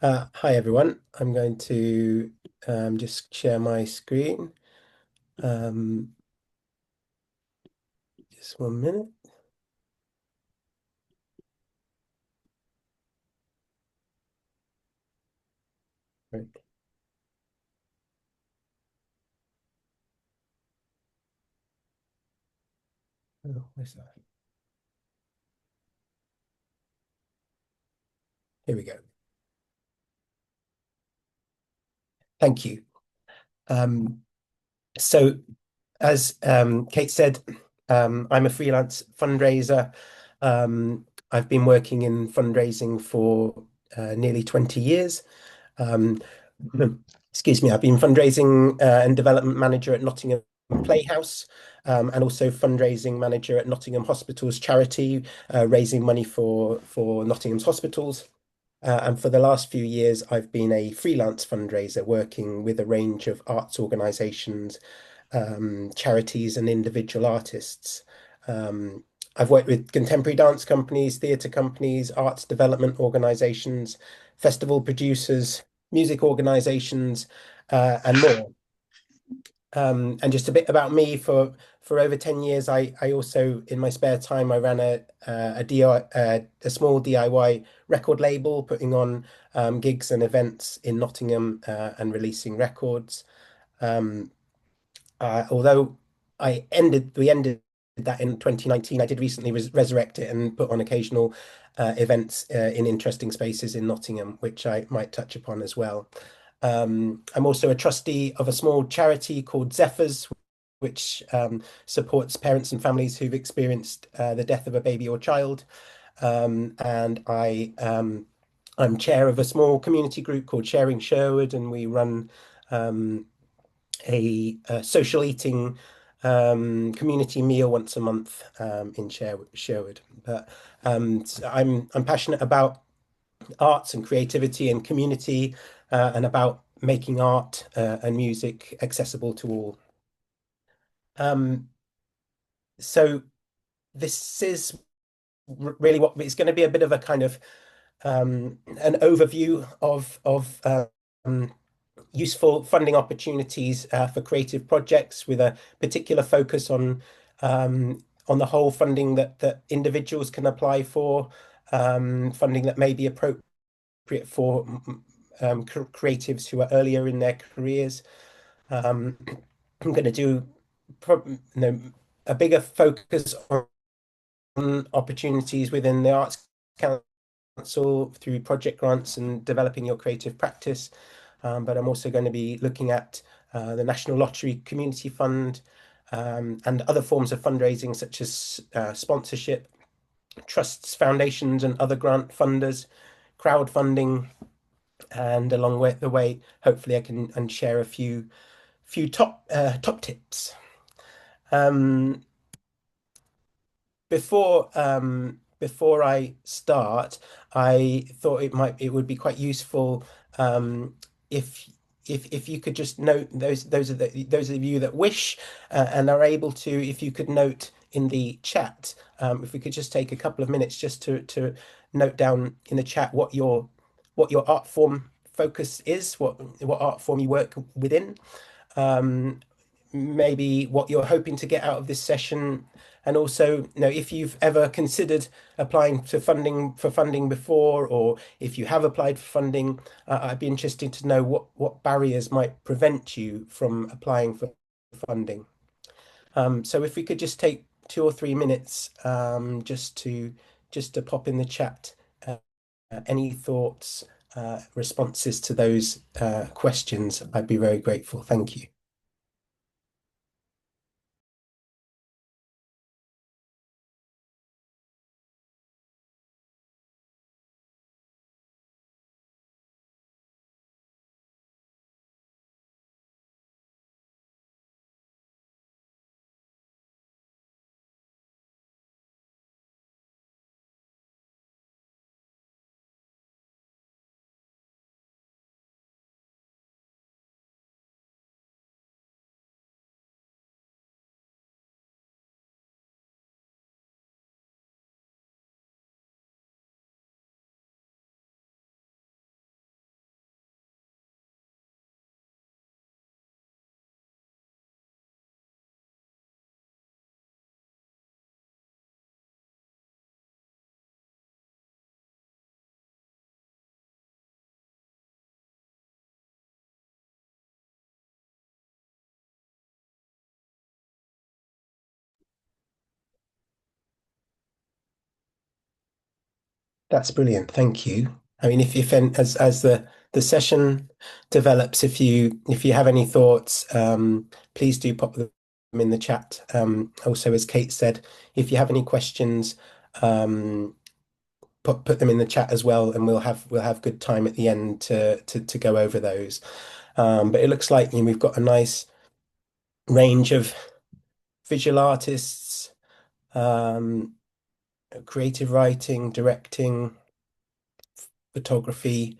Hi everyone. I'm going to just share my screen. Um, just 1 minute. Right. Oh, where's that? Here we go. Thank you. Um, so, as Kate said, I'm a freelance fundraiser. I've been working in fundraising for nearly 20 years. Um, excuse me, I've been fundraising and development manager at Nottingham Playhouse, and also fundraising manager at Nottingham Hospitals charity, raising money for Nottingham's hospitals. And for the last few years, I've been a freelance fundraiser working with a range of arts organisations, charities, and individual artists. Um, I've worked with contemporary dance companies, theatre companies, arts development organisations, festival producers, music organisations, and more. And just a bit about me for over 10 years, I also in my spare time I ran a small DIY record label, putting on gigs and events in Nottingham and releasing records. Um, although we ended that in 2019, I did recently resurrect it and put on occasional events in interesting spaces in Nottingham, which I might touch upon as well. I'm also a trustee of a small charity called Zephyrs, which supports parents and families who've experienced the death of a baby or child. I'm chair of a small community group called Sharing Sherwood, and we run um, a social eating community meal once a month in Sherwood. But I'm passionate about arts and creativity and community, and about making art and music accessible to all. Um, so this is really what it's going to be, a bit of a kind of an overview of useful funding opportunities for creative projects, with a particular focus on the whole funding that individuals can apply for, funding that may be appropriate for creatives who are earlier in their careers. Um, I'm going to do you know, a bigger focus on opportunities within the Arts Council through project grants and developing your creative practice. But I'm also going to be looking at the National Lottery Community Fund, and other forms of fundraising such as sponsorship, trusts, foundations, and other grant funders, crowdfunding, and along the way, hopefully, I can and share a few top tips. Um, before I start, I thought it would be quite useful if if you could just note those of you that wish and are able to, if you could note in the chat, if we could just take a couple of minutes just to note down in the chat what your art form focus is, what art form you work within, um, maybe what you're hoping to get out of this session, and also, if you've ever considered applying to funding before, or if you have applied for funding, I'd be interested to know what barriers might prevent you from applying for funding. So if we could just take 2 or 3 minutes, just to pop in the chat any thoughts, responses to those questions, I'd be very grateful. Thank you. That's brilliant. Thank you. I mean, if as the session develops, if you have any thoughts, please do pop them in the chat. Also, as Kate said, if you have any questions, um, put them in the chat as well, and we'll have good time at the end to go over those. But it looks like, we've got a nice range of visual artists, um, creative writing, directing, photography.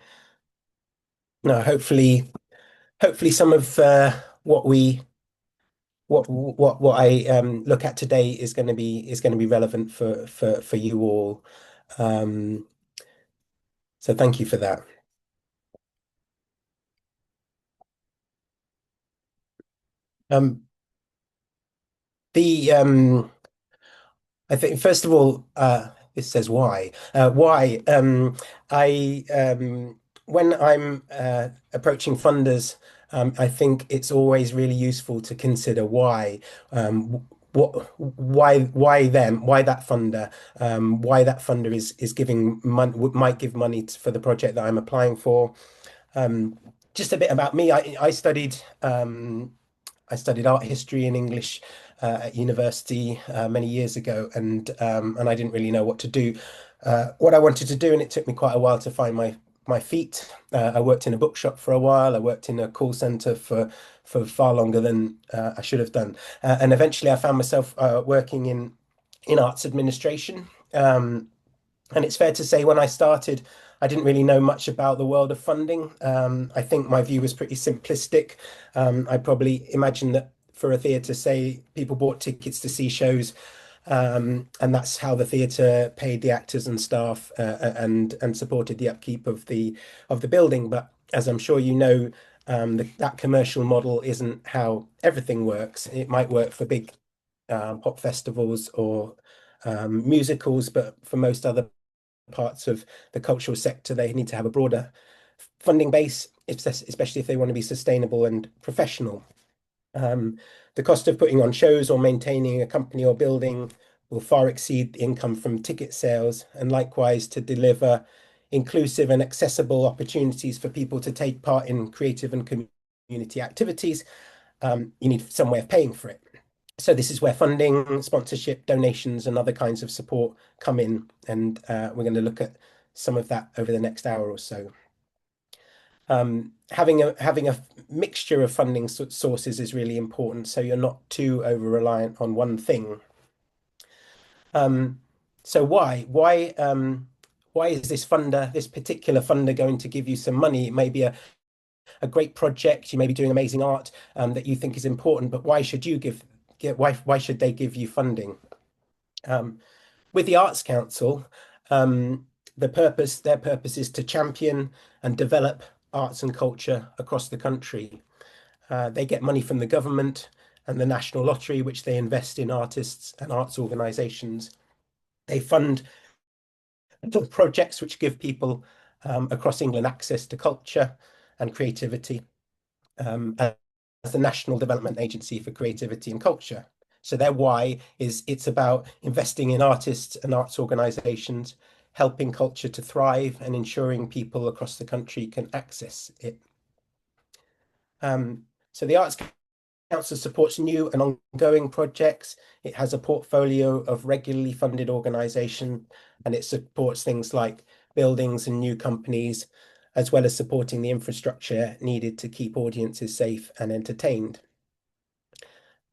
No, hopefully some of what I look at today is going to be relevant for you all. Um, so thank you for that. Um, the I think first of all, this says why. Why? I When I'm approaching funders, I think it's always really useful to consider why. Why them? Why that funder? Why that funder is giving money, might give money for the project that I'm applying for. Just a bit about me. I studied art history and English at university many years ago, and I didn't really know what to do, what I wanted to do, and it took me quite a while to find my feet. I worked in a bookshop for a while. I worked in a call center for far longer than I should have done, and eventually I found myself working in arts administration. And it's fair to say when I started, I didn't really know much about the world of funding. I think my view was pretty simplistic. I probably imagined that for a theatre, say, people bought tickets to see shows, and that's how the theatre paid the actors and staff, and supported the upkeep of the building. But as I'm sure you know, that commercial model isn't how everything works. It might work for big pop festivals or musicals, but for most other parts of the cultural sector, they need to have a broader funding base, especially if they want to be sustainable and professional. Um, the cost of putting on shows or maintaining a company or building will far exceed the income from ticket sales, and likewise to deliver inclusive and accessible opportunities for people to take part in creative and community activities. You need some way of paying for it. So this is where funding, sponsorship, donations, and other kinds of support come in, and we're going to look at some of that over the next hour or so. Having a mixture of funding sources is really important, so you're not too over reliant on one thing. So why is this particular funder going to give you some money? It may be a great project, you may be doing amazing art that you think is important, but why should why should they give you funding? With the Arts Council, their purpose is to champion and develop arts and culture across the country. They get money from the government and the National Lottery, which they invest in artists and arts organisations. They fund projects which give people across England access to culture and creativity, as the National Development Agency for Creativity and Culture. So their why is it's about investing in artists and arts organisations, helping culture to thrive, and ensuring people across the country can access it. So the Arts Council supports new and ongoing projects. It has a portfolio of regularly funded organisation, and it supports things like buildings and new companies, as well as supporting the infrastructure needed to keep audiences safe and entertained.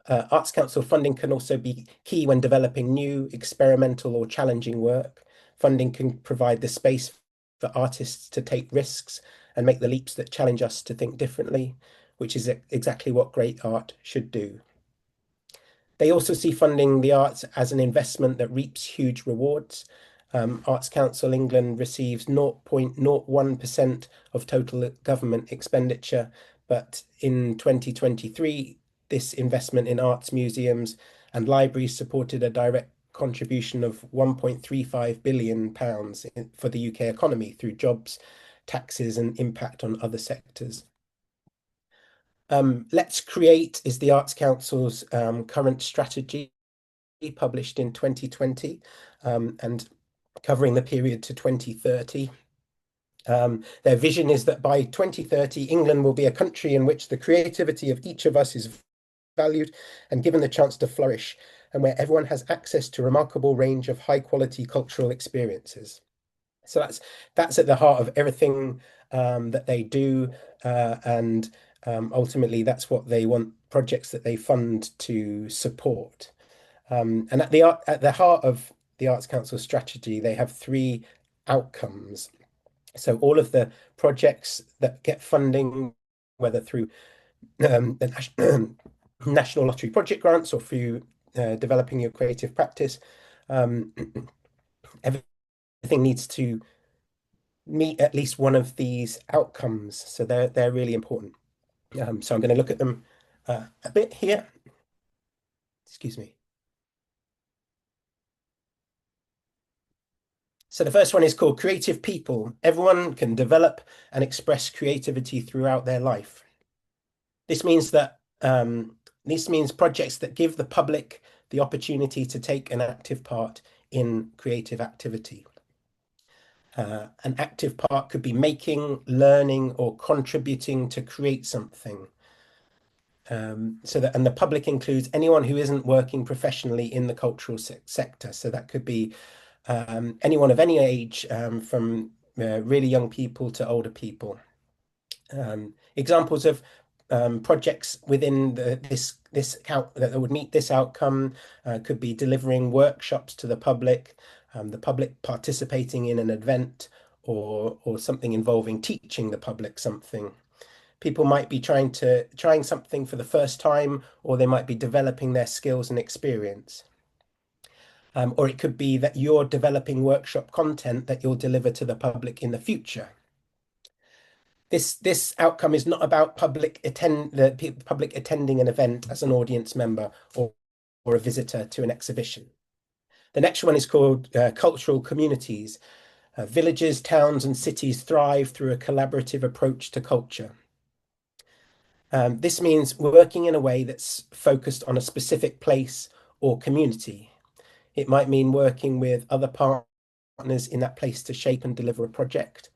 Arts Council funding can also be key when developing new, experimental, or challenging work. Funding can provide the space for artists to take risks and make the leaps that challenge us to think differently, which is exactly what great art should do. They also see funding the arts as an investment that reaps huge rewards. Arts Council England receives 0.01% of total government expenditure, but in 2023, this investment in arts museums and libraries supported a direct contribution of £1.35 billion for the UK economy through jobs, taxes, and impact on other sectors. Let's Create is the Arts Council's current strategy, published in 2020, and covering the period to 2030. Their vision is that by 2030, England will be a country in which the creativity of each of us is valued and given the chance to flourish, and where everyone has access to a remarkable range of high quality cultural experiences. So that's at the heart of everything that they do, and ultimately that's what they want projects that they fund to support. And at the heart of the Arts Council strategy, they have three outcomes. So all of the projects that get funding, whether through the National Lottery project grants or through developing your creative practice, um, everything needs to meet at least one of these outcomes. So they're really important. So I'm going to look at them a bit here. Excuse me. So the first one is called Creative People. Everyone can develop and express creativity throughout their life. This means that this means projects that give the public the opportunity to take an active part in creative activity. An active part could be making, learning, or contributing to create something. And the public includes anyone who isn't working professionally in the cultural sector. So that could be anyone of any age, from really young people to older people. Examples of projects within this count that would meet this outcome could be delivering workshops to the public participating in an event, or something involving teaching the public something. People might be trying something for the first time, or they might be developing their skills and experience. Or it could be that you're developing workshop content that you'll deliver to the public in the future. This outcome is not about the public attending an event as an audience member or a visitor to an exhibition. The next one is called cultural communities. Villages, towns, and cities thrive through a collaborative approach to culture. This means working in a way that's focused on a specific place or community. It might mean working with other partners in that place to shape and deliver a project.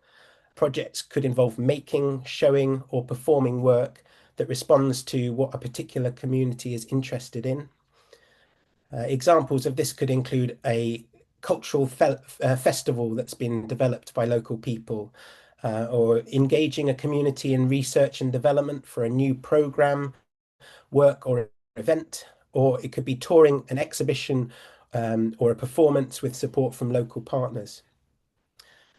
Projects could involve making, showing, or performing work that responds to what a particular community is interested in. Examples of this could include a cultural festival that's been developed by local people, or engaging a community in research and development for a new program, work, or event, or it could be touring an exhibition or a performance with support from local partners.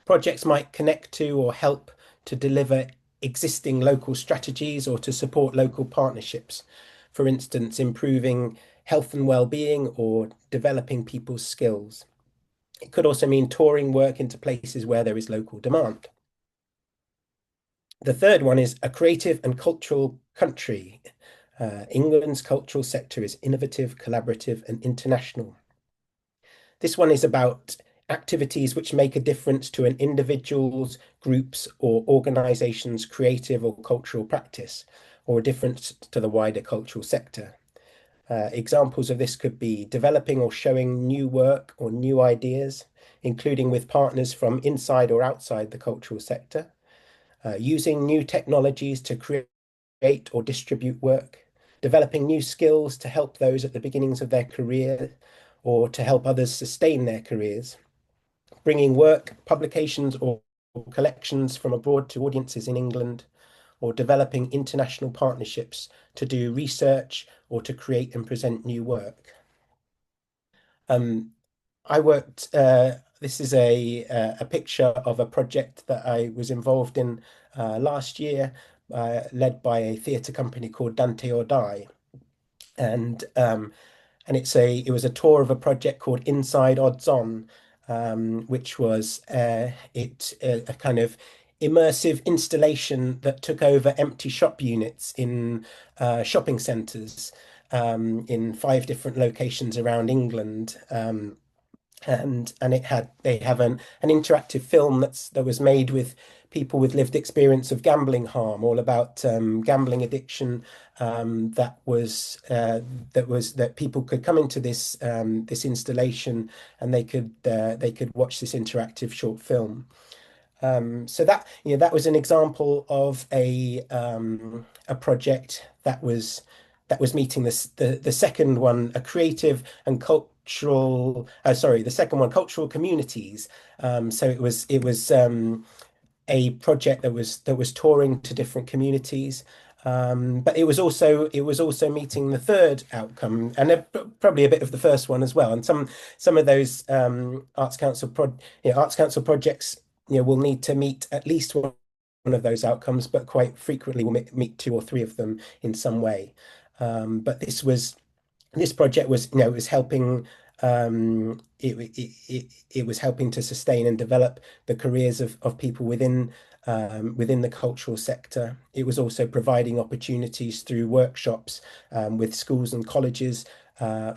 Projects might connect to or help to deliver existing local strategies or to support local partnerships. For instance, improving health and well-being or developing people's skills. It could also mean touring work into places where there is local demand. The third one is a creative and cultural country. England's cultural sector is innovative, collaborative, and international. This one is about activities which make a difference to an individual's, groups, or organization's creative or cultural practice, or a difference to the wider cultural sector. Examples of this could be developing or showing new work or new ideas, including with partners from inside or outside the cultural sector, using new technologies to create or distribute work, developing new skills to help those at the beginnings of their career or to help others sustain their careers, bringing work, publications, or collections from abroad to audiences in England, or developing international partnerships to do research or to create and present new work. I worked, this is a picture of a project that I was involved in last year, led by a theatre company called Dante or Die. And it was a tour of a project called Inside Odds On, which was a kind of immersive installation that took over empty shop units in shopping centres in 5 different locations around England. and they have an interactive film that was made with people with lived experience of gambling harm, all about gambling addiction. That was that people could come into this installation, and they could watch this interactive short film. So that, that was an example of a project that was meeting the second one, a creative and cultural. Sorry, the second one, cultural communities. So it was a project that was touring to different communities. But it was also meeting the third outcome, and probably a bit of the first one as well. And some of those Arts Council projects, will need to meet at least one of those outcomes, but quite frequently will meet two or three of them in some way. But this project was, it was helping, it was helping to sustain and develop the careers of people within the cultural sector. It was also providing opportunities through workshops with schools and colleges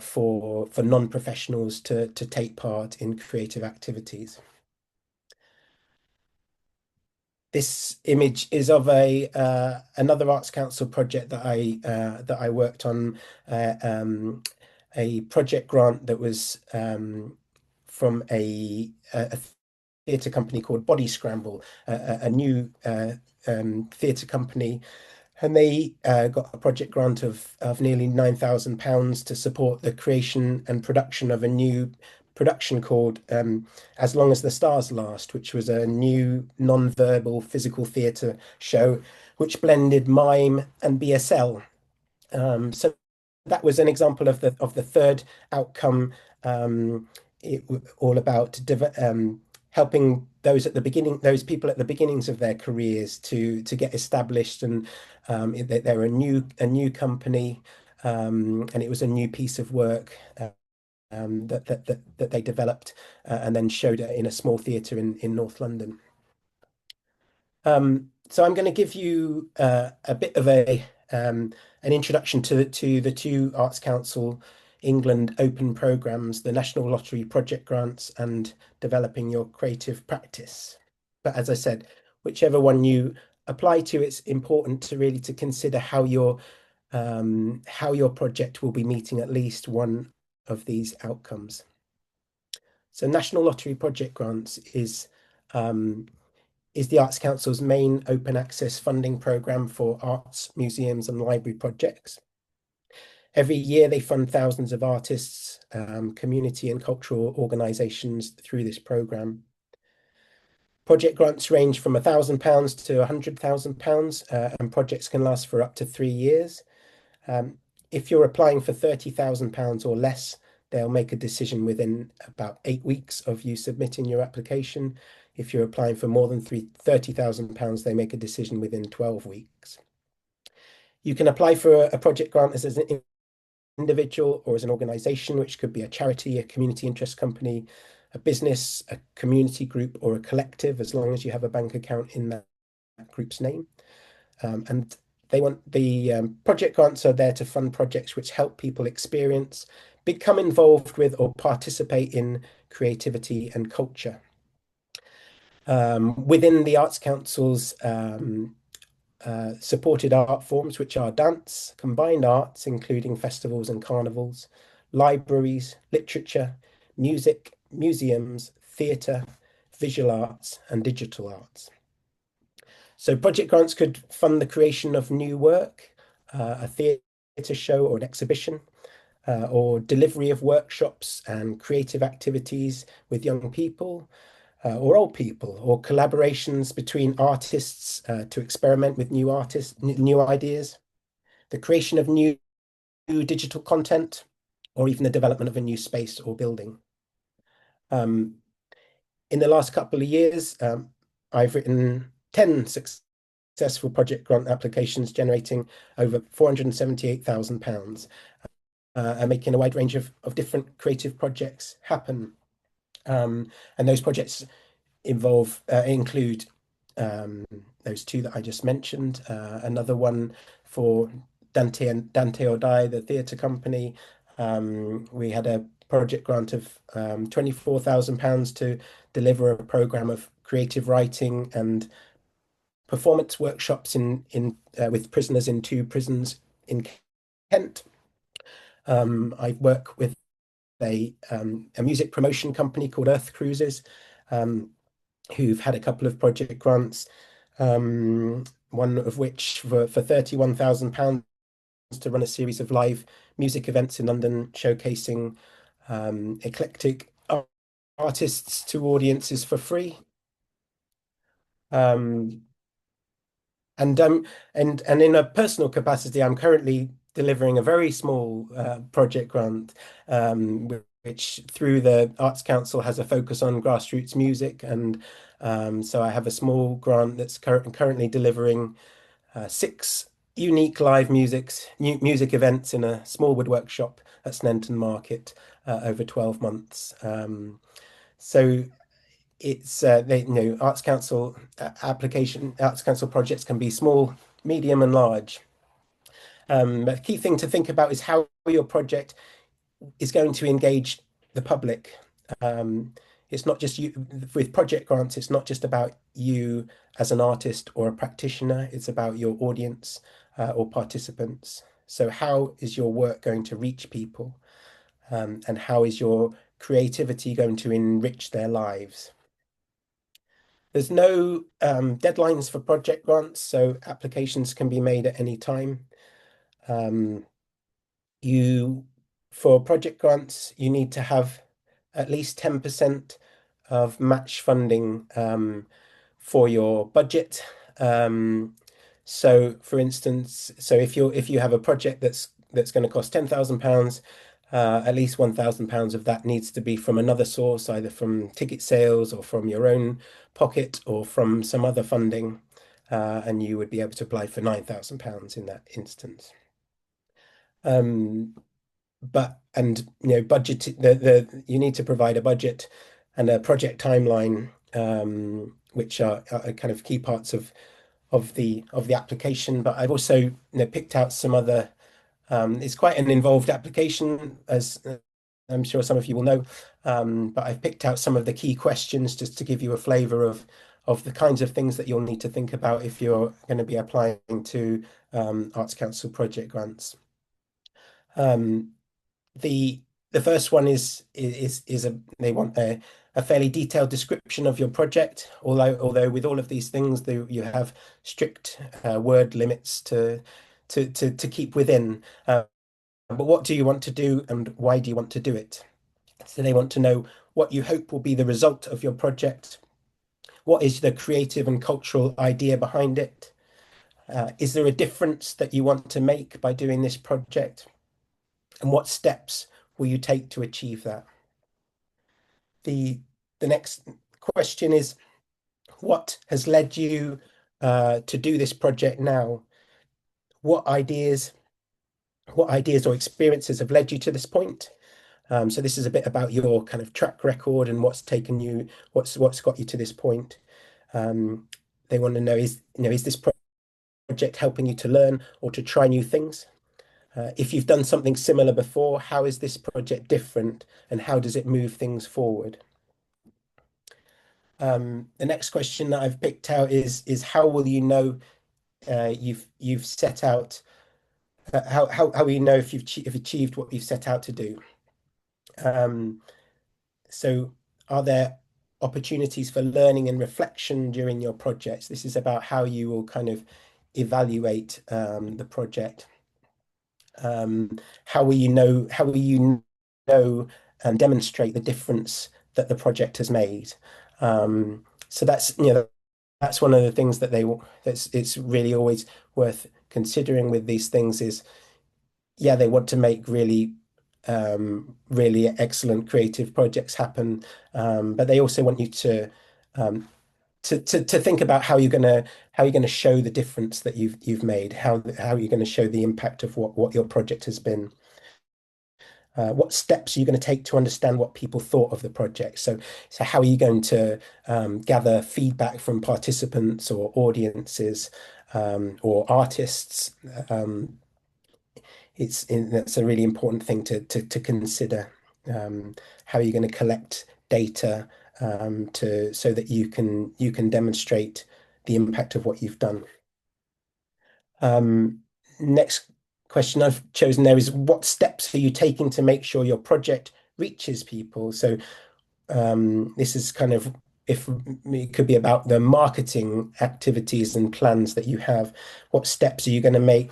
for non-professionals to take part in creative activities. This image is of a another Arts Council project that I worked on, a project grant that was from a theatre company called Body Scramble, a new theatre company, and they got a project grant of nearly £9,000 to support the creation and production of a new production called As Long as the Stars Last, which was a new non-verbal physical theatre show which blended mime and BSL. So that was an example of the third outcome. All about helping those at the beginning, those people at the beginnings of their careers to get established, and they're a new company, and it was a new piece of work that they developed and then showed it in a small theatre in North London. So I'm going to give you a bit of an introduction to the two Arts Council England open programs, the National Lottery project grants and developing your creative practice. But as I said, whichever one you apply to, it's important to really to consider how your project will be meeting at least one of these outcomes. So National Lottery project grants is the Arts Council's main open access funding programme for arts, museums and library projects. Every year they fund thousands of artists, community and cultural organisations through this programme. Project grants range from £1,000 to £100,000, and projects can last for up to 3 years. If you're applying for £30,000 or less, they'll make a decision within about 8 weeks of you submitting your application. If you're applying for more than £30,000, they make a decision within 12 weeks. You can apply for a project grant as an individual or as an organisation, which could be a charity, a community interest company, a business, a community group, or a collective, as long as you have a bank account in that group's name. And they want the project grants are there to fund projects which help people experience, become involved with, or participate in creativity and culture. Within the Arts Council's supported art forms, which are dance, combined arts, including festivals and carnivals, libraries, literature, music, museums, theatre, visual arts, and digital arts. So project grants could fund the creation of new work, a theatre show or an exhibition, or delivery of workshops and creative activities with young people, or old people, or collaborations between artists to experiment with new ideas, the creation of new digital content, or even the development of a new space or building. In the last couple of years, I've written 10 successful project grant applications generating over £478,000, and making a wide range of different creative projects happen. And those projects include those two that I just mentioned, another one for Dante or Die, the theatre company. We had project grant of £24,000 to deliver a program of creative writing and performance workshops in with prisoners in two prisons in Kent. I work with a music promotion company called Earth Cruises, um, who've had a couple of project grants, one of which for £31,000 to run a series of live music events in London, showcasing eclectic artists to audiences for free. Um, and in a personal capacity, I'm currently delivering a very small project grant, which through the Arts Council has a focus on grassroots music, and so I have a small grant that's currently delivering six unique live music events in a small wood workshop at Sneinton Market over 12 months. So it's Arts Council projects can be small, medium, and large. But the key thing to think about is how your project is going to engage the public. Um, it's not just you with project grants, it's not just about you as an artist or a practitioner, it's about your audience or participants. So, how is your work going to reach people? And how is your creativity going to enrich their lives? There's no deadlines for project grants, so applications can be made at any time. Um, you for project grants, you need to have at least 10% of match funding for your budget. So for instance, so if you have a project that's going to cost £10,000, at least £1,000 of that needs to be from another source, either from ticket sales or from your own pocket or from some other funding. And you would be able to apply for £9,000 in that instance. Um, but and budget the you need to provide a budget and a project timeline, which are kind of key parts of the application. But I've also picked out some other. It's quite an involved application, as I'm sure some of you will know. But I've picked out some of the key questions just to give you a flavor of the kinds of things that you'll need to think about if you're going to be applying to Arts Council project grants. Um, the the first one is they want a fairly detailed description of your project. Although with all of these things, you have strict word limits to keep within. But what do you want to do, and why do you want to do it? So they want to know what you hope will be the result of your project. What is the creative and cultural idea behind it? Is there a difference that you want to make by doing this project? And what steps will you take to achieve that? The the next question is, what has led you to do this project now? What ideas, what ideas or experiences have led you to this point? So this is a bit about your kind of track record and what's got you to this point. They want to know is this project helping you to learn or to try new things? If you've done something similar before, how is this project different and how does it move things forward? The next question that I've picked out is how will you know you've set out how will you know if you've achieved what you've set out to do? Um, so are there opportunities for learning and reflection during your projects? This is about how you will kind of evaluate the project. How will you know? How will you know and demonstrate the difference that the project has made? So that's one of the things that's it's really always worth considering with these things is yeah, they want to make really excellent creative projects happen, but they also want you um, to think about how you're gonna show the difference that you've made, how you're gonna show the impact of what your project has been. What steps are you going to take to understand what people thought of the project? So how are you going to gather feedback from participants or audiences or artists? That's a really important thing to consider. How are you going to collect data to so that you can demonstrate the impact of what you've done. Um, Next question I've chosen there is, what steps are you taking to make sure your project reaches people? So this is kind of, if it could be about the marketing activities and plans that you have. What steps are you going to make?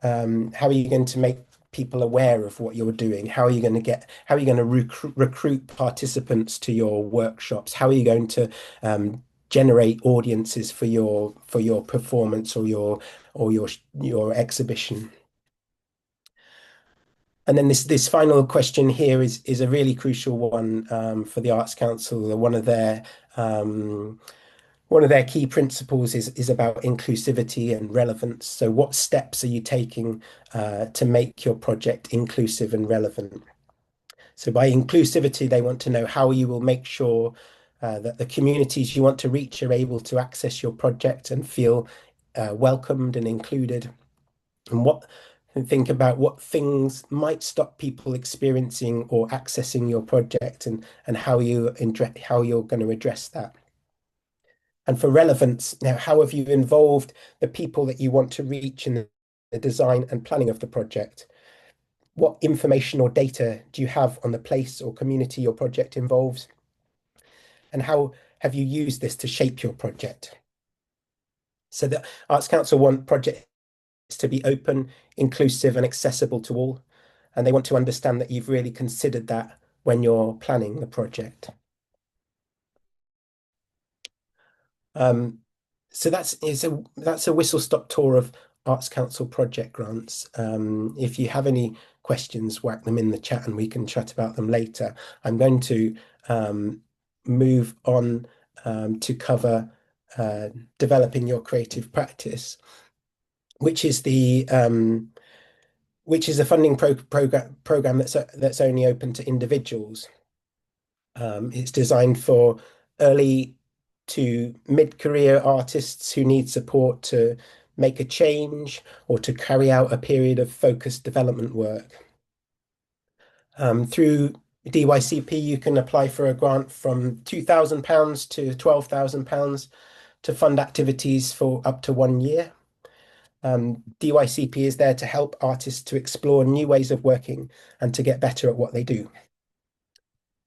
How are you going to make people aware of what you're doing? How are you going to recruit participants to your workshops? How are you going to generate audiences for your performance or your exhibition? And then this final question here is a really crucial one for the Arts Council. Um, one of their key principles is about inclusivity and relevance. So, what steps are you taking to make your project inclusive and relevant? So, by inclusivity, they want to know how you will make sure that the communities you want to reach are able to access your project and feel welcomed and included, and think about what things might stop people experiencing or accessing your project, and how you're going to address that. And for relevance, now, how have you involved the people that you want to reach in the design and planning of the project? What information or data do you have on the place or community your project involves? And how have you used this to shape your project? So the Arts Council want projects to be open, inclusive, and accessible to all. And they want to understand that you've really considered that when you're planning the project. Um, so that's a whistle-stop tour of Arts Council project grants. If you have any questions, whack them in the chat and we can chat about them later. I'm going to move on to cover developing your creative practice, which is the which is a funding program that's only open to individuals. It's designed for early to mid-career artists who need support to make a change or to carry out a period of focused development work. Through DYCP, you can apply for a grant from £2,000 to £12,000 to fund activities for up to 1 year. DYCP is there to help artists to explore new ways of working and to get better at what they do.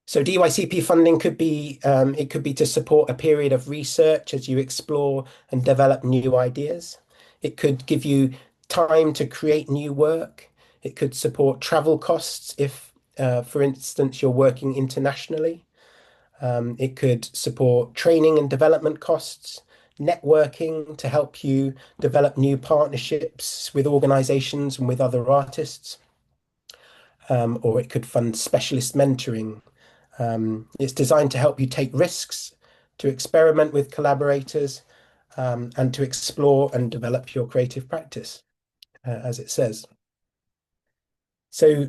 So DYCP funding could be it could be to support a period of research as you explore and develop new ideas. It could give you time to create new work. It could support travel costs if, for instance, you're working internationally. It could support training and development costs, networking to help you develop new partnerships with organizations and with other artists, or it could fund specialist mentoring. It's designed to help you take risks, to experiment with collaborators, and to explore and develop your creative practice, as it says. So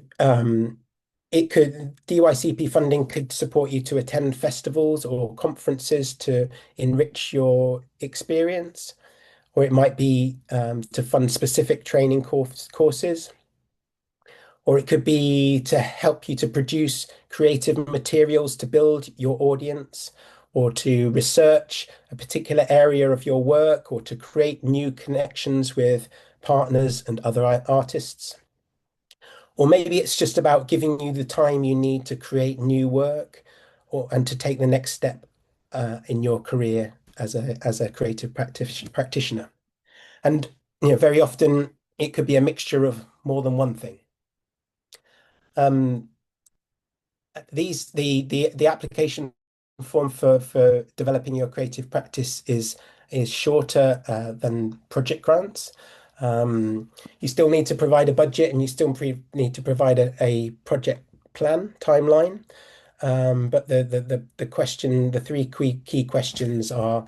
DYCP funding could support you to attend festivals or conferences to enrich your experience, or it might be to fund specific training courses, or it could be to help you to produce creative materials to build your audience, or to research a particular area of your work, or to create new connections with partners and other artists. Or maybe it's just about giving you the time you need to create new work and to take the next step in your career as a creative practitioner. And very often it could be a mixture of more than one thing. Um, the application form for developing your creative practice is shorter than project grants. You still need to provide a budget and you still need to provide a project plan timeline. But the three key questions are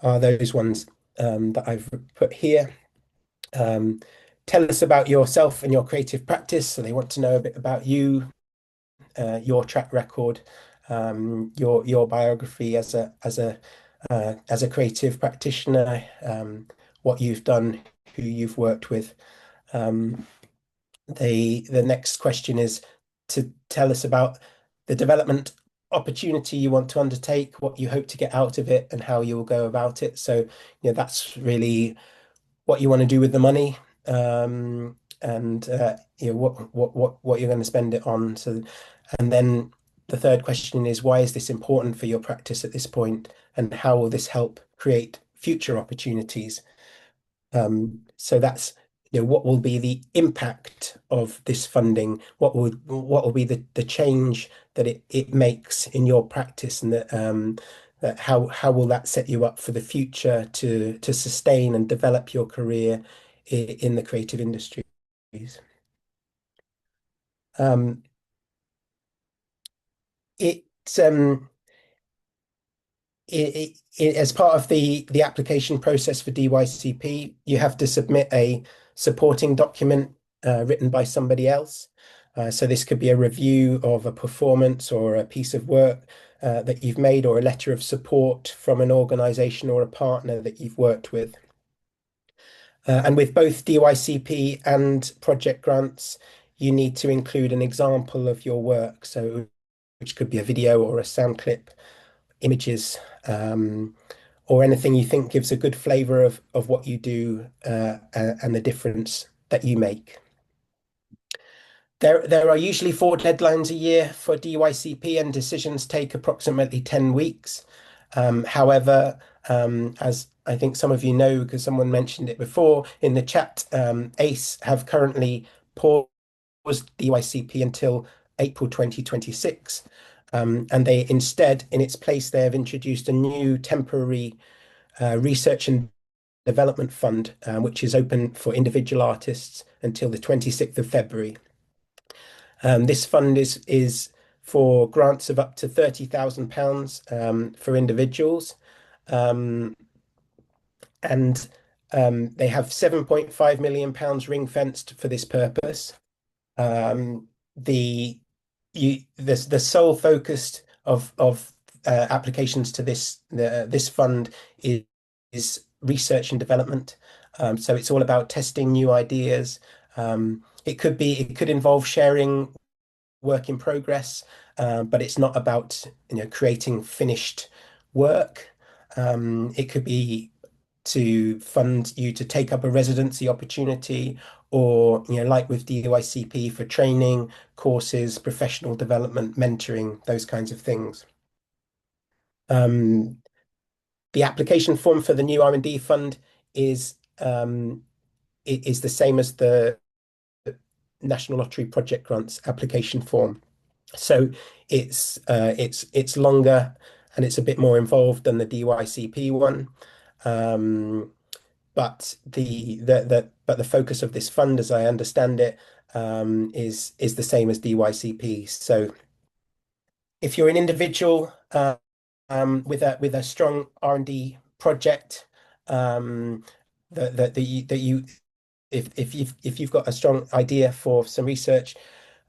those ones that I've put here. Tell us about yourself and your creative practice. So they want to know a bit about you, your track record, your biography as a creative practitioner, what you've done, who you've worked with. The next question is to tell us about the development opportunity you want to undertake, what you hope to get out of it, and how you will go about it. So, that's really what you want to do with the money, and what you're going to spend it on. So, and then the third question is, why is this important for your practice at this point, and how will this help create future opportunities? So that's, what will be the impact of this funding? What will be the change that it makes in your practice, and that how will that set you up for the future to sustain and develop your career in the creative industries? Um, it as part of the application process for DYCP, you have to submit a supporting document written by somebody else. So this could be a review of a performance or a piece of work that you've made, or a letter of support from an organization or a partner that you've worked with. And with both DYCP and project grants, you need to include an example of your work. So which could be a video or a sound clip, images, or anything you think gives a good flavor of what you do, and the difference that you make. There are usually 4 deadlines a year for DYCP, and decisions take approximately 10 weeks. However, as I think some of you know, because someone mentioned it before in the chat, ACE have currently paused DYCP until April 2026. And they instead, in its place, they have introduced a new temporary research and development fund, which is open for individual artists until the 26th of February. This fund is for grants of up to £30,000 for individuals. Um, and they have £7.5 million ring fenced for this purpose. The sole focus of applications to this fund is research and development. So it's all about testing new ideas. It could involve sharing work in progress, but it's not about creating finished work. It could be to fund you to take up a residency opportunity, or like with DYCP, for training, courses, professional development, mentoring, those kinds of things. The application form for the new R&D fund is the same as the National Lottery project grants application form. So it's longer, and it's a bit more involved than the DYCP one. But the focus of this fund, as I understand it, is the same as DYCP. So if you're an individual with a strong R&D project, that you if you've got a strong idea for some research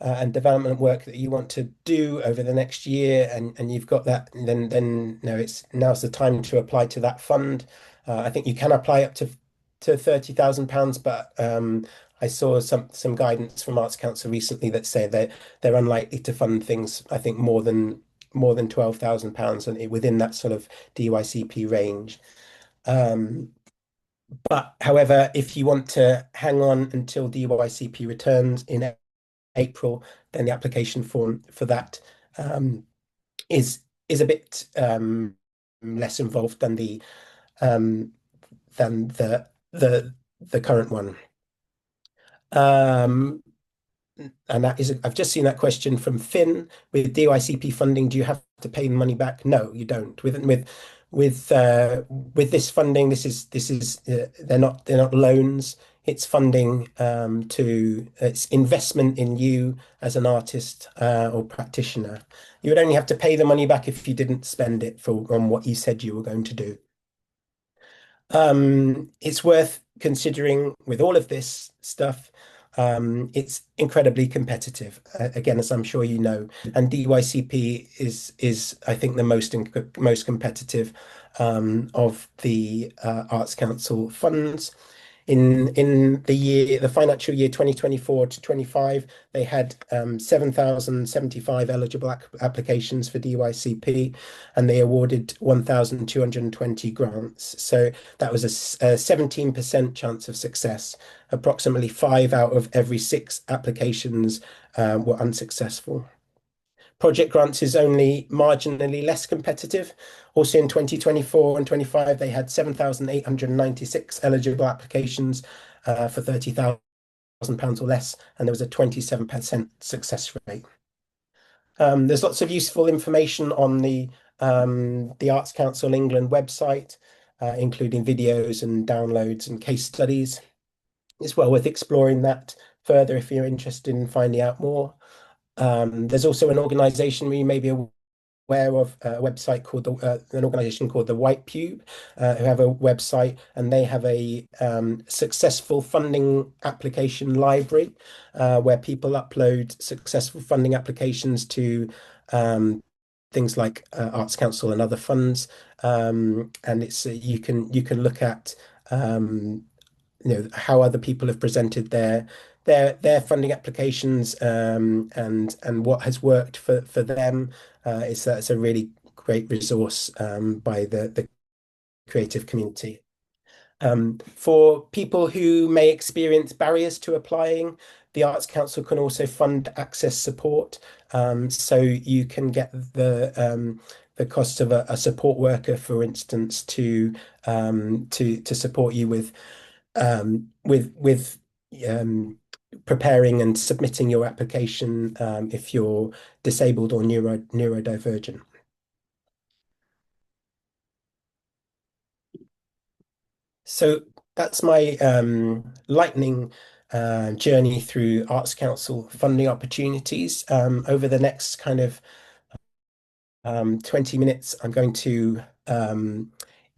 and development work that you want to do over the next year, and you've got that, then now's the time to apply to that fund. I think you can apply up to £30,000, but I saw some guidance from Arts Council recently that say they're unlikely to fund things, I think, more than £12,000, and within that sort of DYCP range. But however, if you want to hang on until DYCP returns in April, then the application form for that is a bit less involved than um, the current one. And I've just seen that question from Finn. With DYCP funding, do you have to pay the money back? No, you don't. With this funding, this is they're not loans. It's funding, it's investment in you as an artist or practitioner. You would only have to pay the money back if you didn't spend it on what you said you were going to do. It's worth considering with all of this stuff. It's incredibly competitive, again, as I'm sure you know, and DYCP is I think the most competitive of the Arts Council funds. In the financial year 2024 to 25, they had 7,075 eligible applications for DYCP, and they awarded 1,220 grants. So that was a 17% chance of success. Approximately five out of every six applications were unsuccessful. Project grants is only marginally less competitive. Also in 2024 and 25, they had 7,896 eligible applications for £30,000 or less, and there was a 27% success rate. There's lots of useful information on the Arts Council England website, including videos and downloads and case studies. It's well worth exploring that further if you're interested in finding out more. There's also an organization we may be aware of, a website called an organization called the White Pube, who have a website, and they have a successful funding application library where people upload successful funding applications to things like Arts Council and other funds, and it's you can look at how other people have presented their funding applications, and what has worked for them. It's a really great resource by the creative community. For people who may experience barriers to applying, the Arts Council can also fund access support. So you can get the cost of a support worker, for instance, to support you with preparing and submitting your application if you're disabled or neurodivergent. So that's my lightning journey through Arts Council funding opportunities. Over the next kind of 20 minutes, I'm going to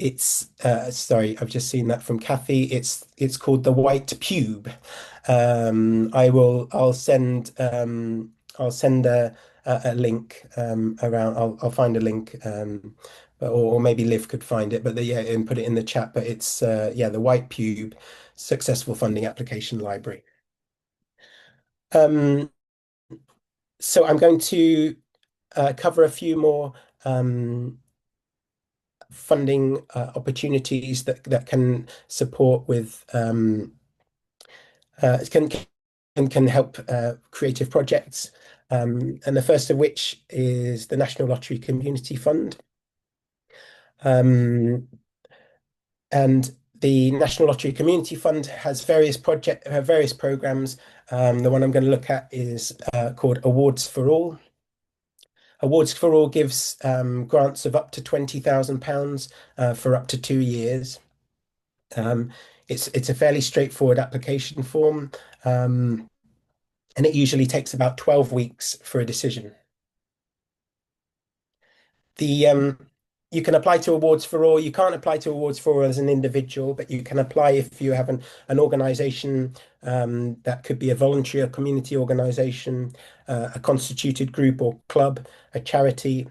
it's sorry, I've just seen that from Kathy. It's called the White Pube. I'll send a link around. I'll find a link, or maybe Liv could find it, but yeah, and put it in the chat. But it's yeah, the White Pube Successful Funding Application Library. So I'm going to cover a few more funding opportunities that can support with can help creative projects. And the first of which is the National Lottery Community Fund. And the National Lottery Community Fund has various programs. The one I'm going to look at is called Awards for All. Awards for All gives grants of up to £20,000 for up to 2 years. It's a fairly straightforward application form, and it usually takes about 12 weeks for a decision. You can apply to Awards for All. You can't apply to Awards for All as an individual, but you can apply if you have an organization that could be a voluntary or community organization, a constituted group or club, a charity,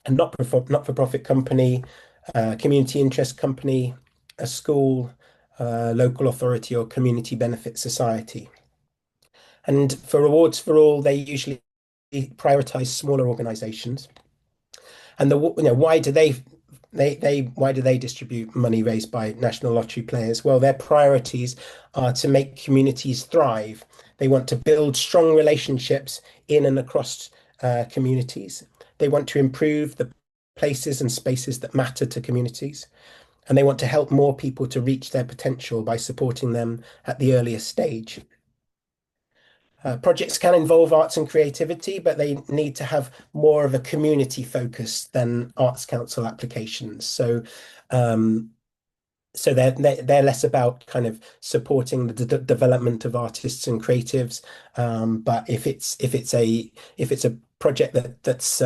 a not-for-profit company, a community interest company, a school, local authority, or community benefit society. And for Awards for All, they usually prioritize smaller organizations. And why do they distribute money raised by National Lottery players? Well, their priorities are to make communities thrive. They want to build strong relationships in and across communities. They want to improve the places and spaces that matter to communities. And they want to help more people to reach their potential by supporting them at the earliest stage. Projects can involve arts and creativity, but they need to have more of a community focus than Arts Council applications. So they're less about kind of supporting the development of artists and creatives. But if it's a project that's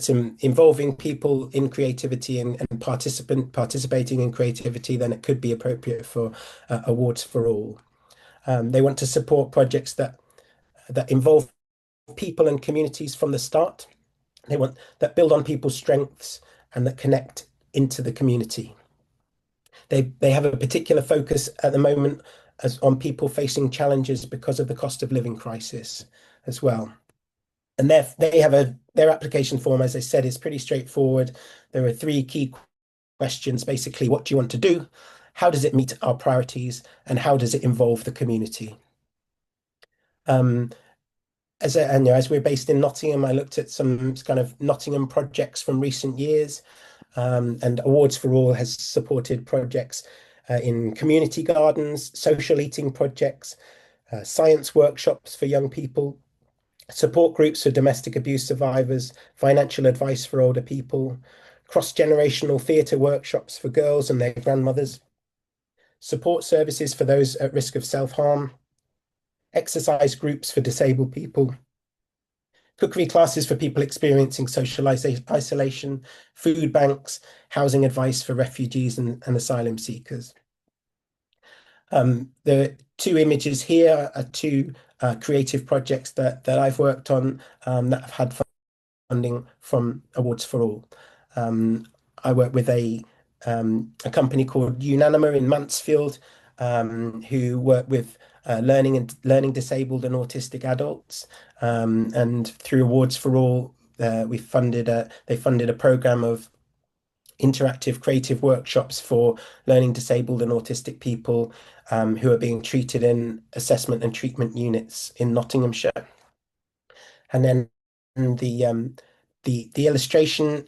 involving people in creativity and participating in creativity, then it could be appropriate for Awards for All. They want to support projects that involve people and communities from the start. They want that build on people's strengths and that connect into the community. They have a particular focus at the moment as on people facing challenges because of the cost of living crisis as well. And they have their application form, as I said, is pretty straightforward. There are three key questions, basically: what do you want to do? How does it meet our priorities? And how does it involve the community? Um, and as we're based in Nottingham, I looked at some kind of Nottingham projects from recent years, and Awards for All has supported projects in community gardens, social eating projects, science workshops for young people, support groups for domestic abuse survivors, financial advice for older people, cross-generational theatre workshops for girls and their grandmothers, support services for those at risk of self-harm, exercise groups for disabled people, cookery classes for people experiencing social isolation, food banks, housing advice for refugees and asylum seekers. The two images here are two creative projects that I've worked on that have had funding from Awards for All. Um, I work with a company called Unanima in Mansfield, who work with learning disabled and autistic adults. And through Awards for All, they funded a program of interactive creative workshops for learning disabled and autistic people who are being treated in assessment and treatment units in Nottinghamshire. And then the illustration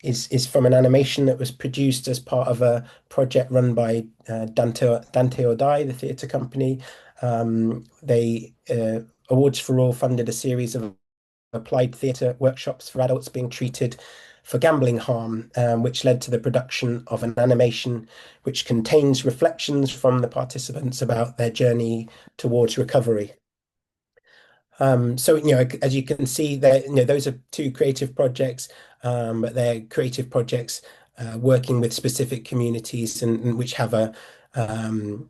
is from an animation that was produced as part of a project run by Dante Odai, the theatre company. They Awards for All funded a series of applied theatre workshops for adults being treated for gambling harm, which led to the production of an animation which contains reflections from the participants about their journey towards recovery. So, as you can see there, those are two creative projects, but they're creative projects working with specific communities and which um,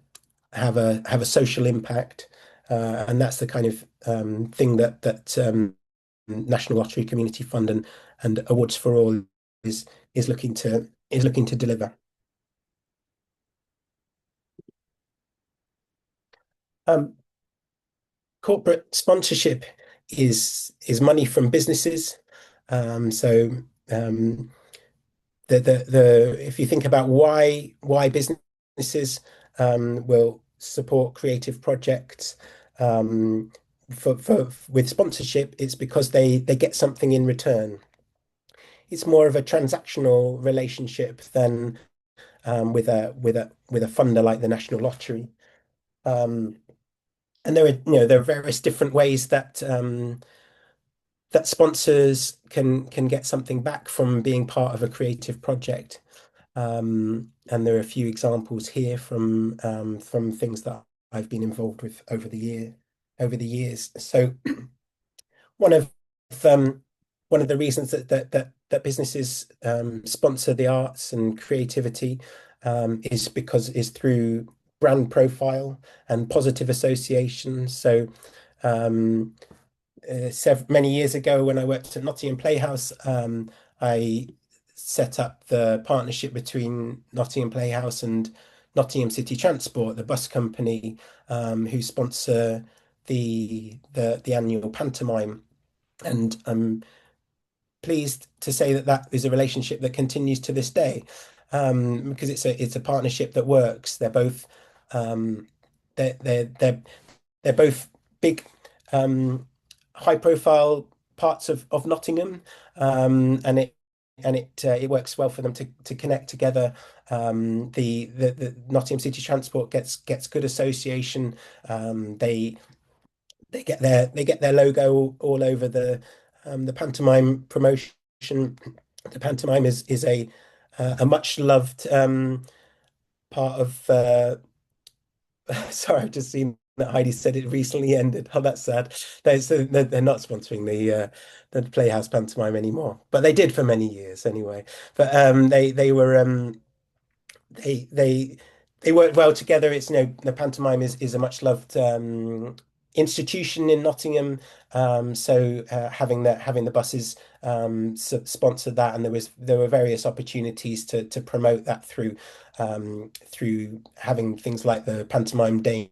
have a social impact, and that's the kind of thing that National Lottery Community Fund and Awards for All is is looking to deliver. Um, Corporate sponsorship is money from businesses. So um, the if you think about why businesses will support creative projects um, for with sponsorship, it's because they get something in return. It's more of a transactional relationship than with a funder like the National Lottery. Um, and there are various different ways that sponsors can get something back from being part of a creative project. And there are a few examples here from things that I've been involved with over the years. So one of um, one of the reasons that businesses sponsor the arts and creativity is through brand profile and positive association. So um, many years ago, when I worked at Nottingham Playhouse, I set up the partnership between Nottingham Playhouse and Nottingham City Transport, the bus company, who sponsor the annual pantomime. And I'm pleased to say that that is a relationship that continues to this day, because it's a partnership that works. They're both um, they're both big, um, high-profile parts of Nottingham, and it works well for them to connect together. The Nottingham City Transport gets good association. They get their logo all over the pantomime promotion. The pantomime is a much loved part of sorry, I've just seen that Heidi said it recently ended. Oh, that's sad. They're not sponsoring the Playhouse pantomime anymore, but they did for many years anyway. But they were they they they worked well together. It's the pantomime is a much loved institution in Nottingham. So having the buses sponsored that, and there were various opportunities to promote that through having things like the pantomime dame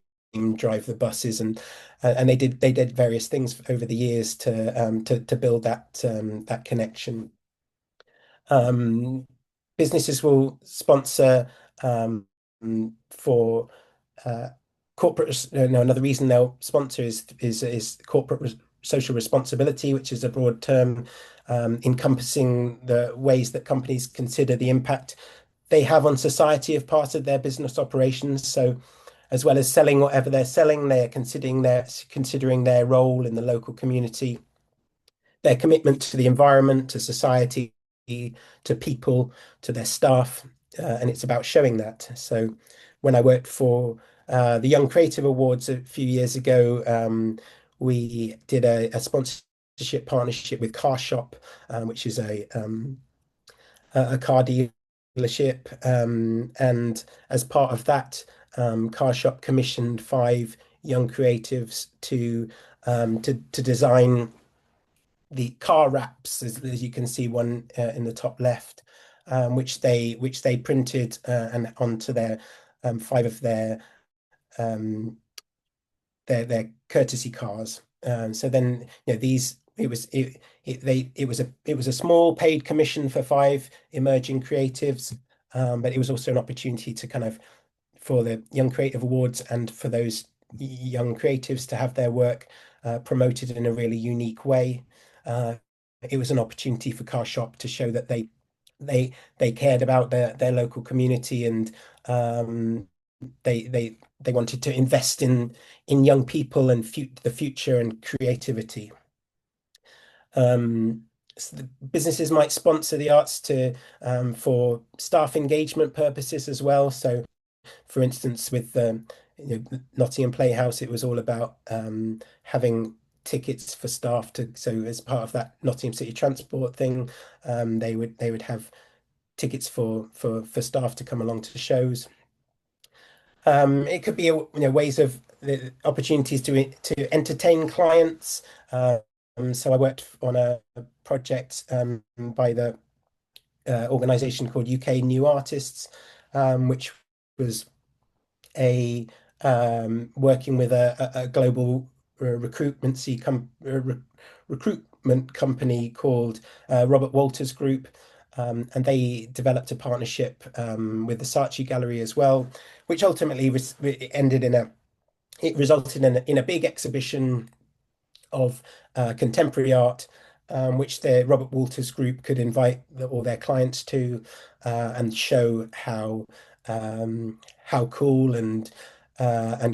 drive the buses, and they did various things over the years to build that connection. Um, Businesses will sponsor for uh, corporate. No, another reason they'll sponsor is corporate social responsibility, which is a broad term encompassing the ways that companies consider the impact they have on society as part of their business operations. So, as well as selling whatever they're selling, they're considering their role in the local community, their commitment to the environment, to society, to people, to their staff, and it's about showing that. So when I worked for the Young Creative Awards a few years ago, we did a sponsorship partnership with Car Shop, which is a car dealership, and as part of that, Car Shop commissioned five young creatives to design the car wraps, as you can see one in the top left, which they printed and onto their five of um, their courtesy cars. So then, these it was a small paid commission for five emerging creatives, but it was also an opportunity to kind of for the Young Creative Awards and for those young creatives to have their work promoted in a really unique way. Uh, it was an opportunity for Car Shop to show that they cared about their local community, and they wanted to invest in young people and the future and creativity. So the businesses might sponsor the arts to for staff engagement purposes as well. So for instance, with Nottingham Playhouse, it was all about having tickets for staff to. So as part of that Nottingham City Transport thing, they would have tickets for staff to come along to shows. It could be ways of the opportunities to entertain clients. So I worked on a project by the organization called UK New Artists, which was a working with a global recruitment company called Robert Walters Group, and they developed a partnership with the Saatchi Gallery as well, which ultimately ended it resulted in a big exhibition of contemporary art, which the Robert Walters Group could invite all their clients to, and show how cool and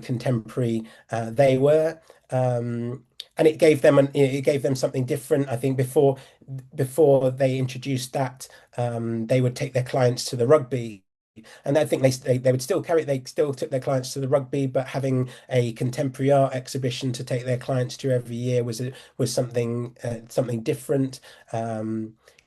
contemporary they were. And it gave them something different. I think before they introduced that, they would take their clients to the rugby, and I think they would still they still took their clients to the rugby, but having a contemporary art exhibition to take their clients to every year was something different.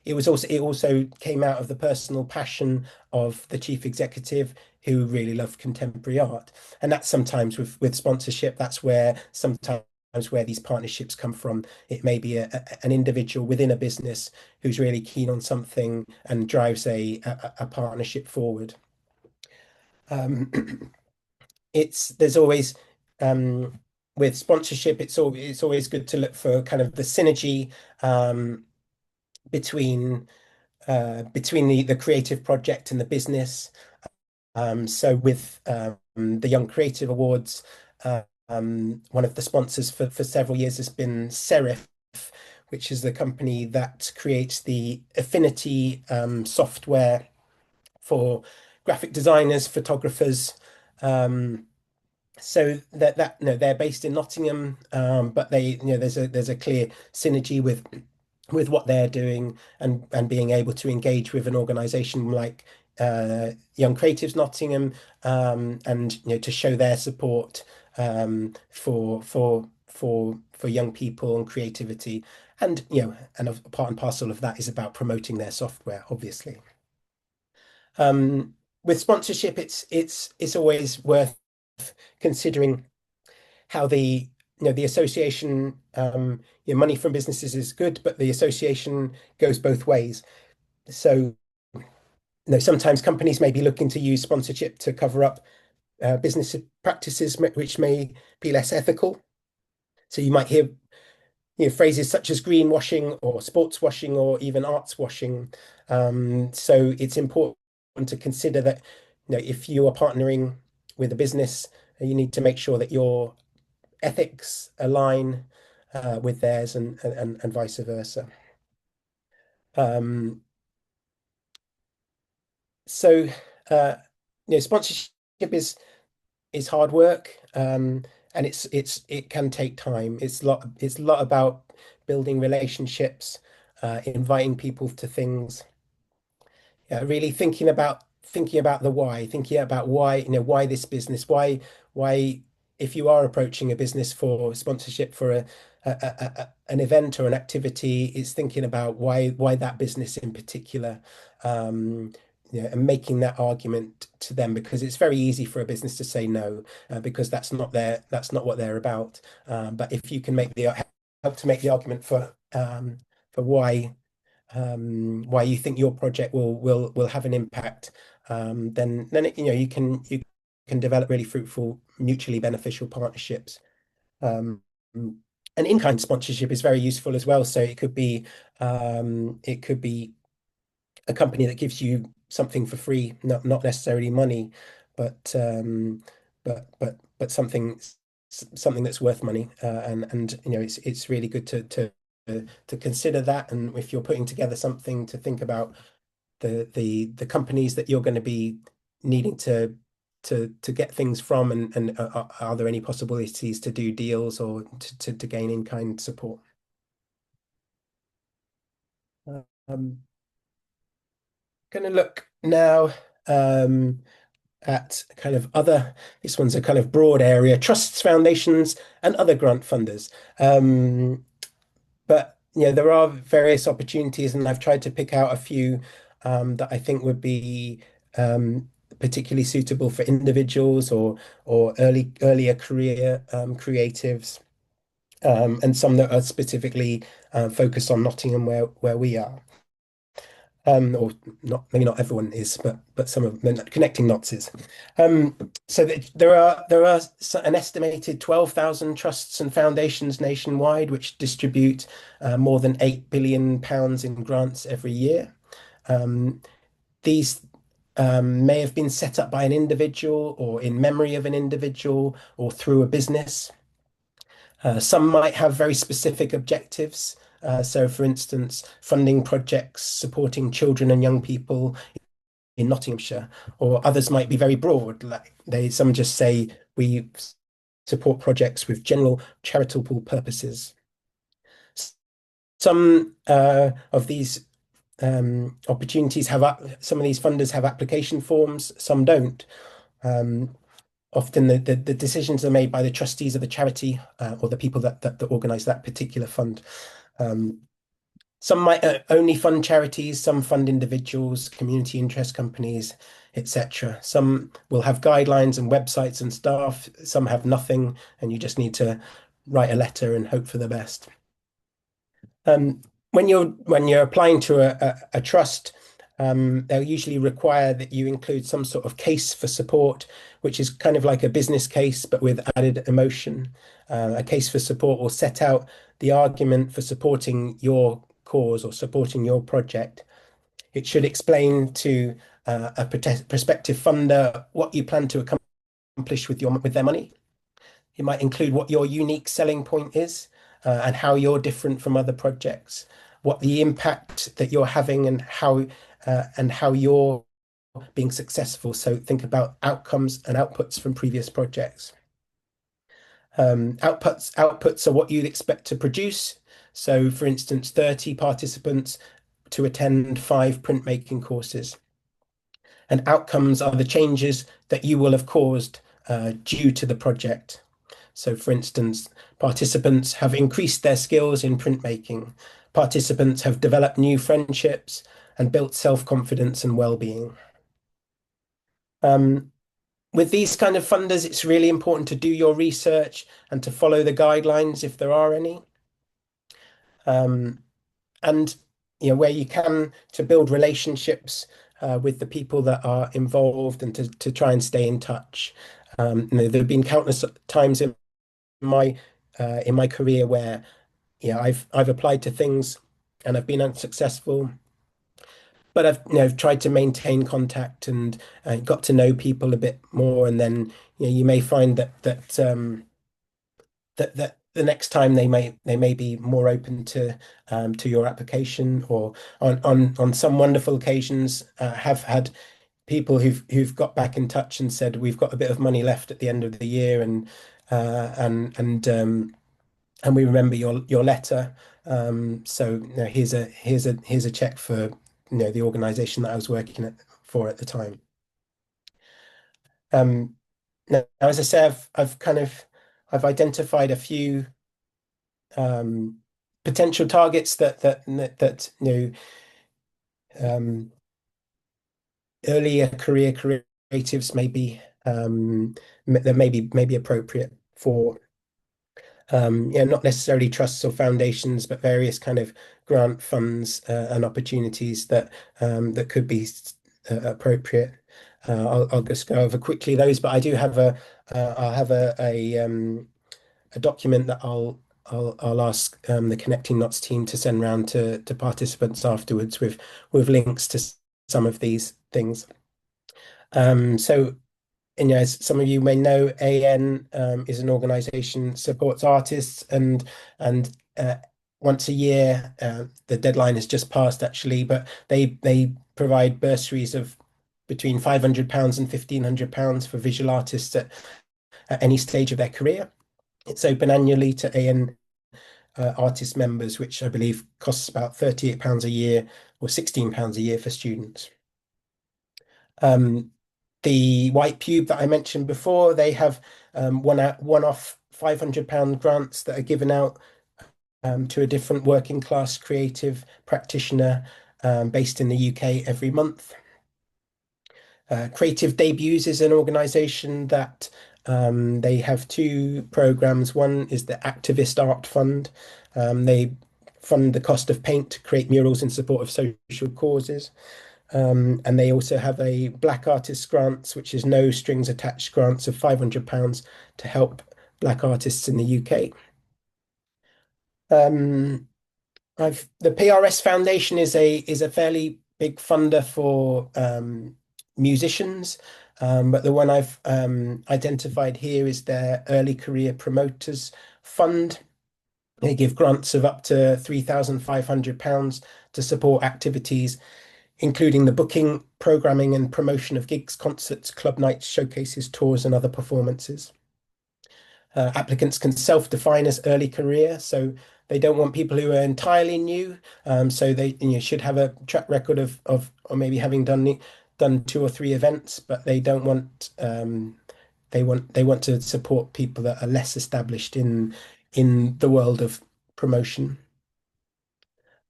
It also came out of the personal passion of the chief executive, who really loved contemporary art, and that's sometimes with sponsorship. That's where sometimes where these partnerships come from. It may be an individual within a business who's really keen on something and drives a partnership forward. Um, it's there's always with sponsorship, it's always good to look for kind of the synergy um, between between the creative project and the business. So with the Young Creative Awards, one of the sponsors for several years has been Serif, which is the company that creates the Affinity software for graphic designers, photographers. Um, so that they're based in Nottingham, but there's a clear synergy with what they're doing, and being able to engage with an organization like Young Creatives Nottingham, and to show their support for young people and creativity, and a part and parcel of that is about promoting their software, obviously. With sponsorship, it's always worth considering how the the association, money from businesses is good, but the association goes both ways. So, sometimes companies may be looking to use sponsorship to cover up business practices which may be less ethical. So you might hear phrases such as greenwashing or sports washing or even arts washing. So it's important to consider that if you are partnering with a business, you need to make sure that your ethics align with theirs and vice versa. Um, so uh, sponsorship is hard work, and it can take time. It's a lot about building relationships, inviting people to things, really thinking about the why, thinking about why this business, why if you are approaching a business for sponsorship for an event or an activity, it's thinking about why that business in particular, um, and making that argument to them, because it's very easy for a business to say no, because that's not what they're about. But if you can help to make the argument for why you think your project will have an impact, then you can develop really fruitful, mutually beneficial partnerships. Um, and in-kind sponsorship is very useful as well. So it could be a company that gives you something for free, not necessarily money, but something that's worth money. And it's really good to consider that. And if you're putting together something, to think about the companies that you're going to be needing to get things from, and are there any possibilities to do deals or to gain in-kind support? I'm going to look now um, at kind of this one's a kind of broad area: trusts, foundations, and other grant funders. But there are various opportunities, and I've tried to pick out a few that I think would be particularly suitable for individuals or earlier career creatives, and some that are specifically focused on Nottingham, where we are. Or not, maybe not everyone is, but some of them, connecting knots is. So there are an estimated 12,000 trusts and foundations nationwide, which distribute more than £8 billion in grants every year. Um, these may have been set up by an individual or in memory of an individual or through a business. Some might have very specific objectives. So, for instance, funding projects supporting children and young people in Nottinghamshire, or others might be very broad. Like some just say we support projects with general charitable purposes. Some of these opportunities some of these funders have application forms, some don't. Often the decisions are made by the trustees of the charity, or the people that organize that particular fund. Um, some might only fund charities, some fund individuals, community interest companies, etc. Some will have guidelines and websites and staff, some have nothing, and you just need to write a letter and hope for the best. Um, when you're applying to a trust, they'll usually require that you include some sort of case for support, which is kind of like a business case, but with added emotion. A case for support will set out the argument for supporting your cause or supporting your project. It should explain to a prospective funder what you plan to accomplish with their money. It might include what your unique selling point is, and how you're different from other projects, what the impact that you're having, and how you're being successful. So think about outcomes and outputs from previous projects. Outputs are what you'd expect to produce. So, for instance, 30 participants to attend 5 printmaking courses. And outcomes are the changes that you will have caused due to the project. So, for instance, participants have increased their skills in printmaking. Participants have developed new friendships and built self-confidence and well-being. Um, with these kind of funders, it's really important to do your research and to follow the guidelines if there are any. Um, and where you can, to build relationships with the people that are involved and to try and stay in touch. There have been countless times in my career where I've applied to things and I've been unsuccessful, but I've tried to maintain contact and got to know people a bit more, and then you may find that the next time they may be more open to your application, or on some wonderful occasions have had people who've got back in touch and said, we've got a bit of money left at the end of the year, and we remember your letter. So here's a check for the organization that I was working for at the time. Um, Now, as I say, I've identified a few potential targets that um, earlier career creatives that may be appropriate for. Not necessarily trusts or foundations, but various kind of grant funds and opportunities that could be appropriate. I'll just go over quickly those, but I'll have a document that I'll ask the Connecting Knots team to send round to participants afterwards with links to some of these things. So, as some of you may know, AN is an organisation that supports artists, and once a year, the deadline has just passed actually, but they provide bursaries of between £500 and £1,500 for visual artists at any stage of their career. It's open annually to AN artist members, which I believe costs about £38 a year or £16 a year for students. The White Pube that I mentioned before, they have one-off £500 grants that are given out to a different working class creative practitioner based in the UK every month. Creative Debuts is an organisation that they have two programs. One is the Activist Art Fund. They fund the cost of paint to create murals in support of social causes. And they also have a Black Artists Grants, which is no strings attached grants of £500 to help Black artists in the UK. The PRS Foundation is a fairly big funder for musicians, but the one I've identified here is their Early Career Promoters Fund. They give grants of up to £3,500 to support activities, including the booking, programming, and promotion of gigs, concerts, club nights, showcases, tours, and other performances. Applicants can self-define as early career, so they don't want people who are entirely new. So they should have a track record of or maybe having done two or three events, but they don't want they want to support people that are less established in the world of promotion.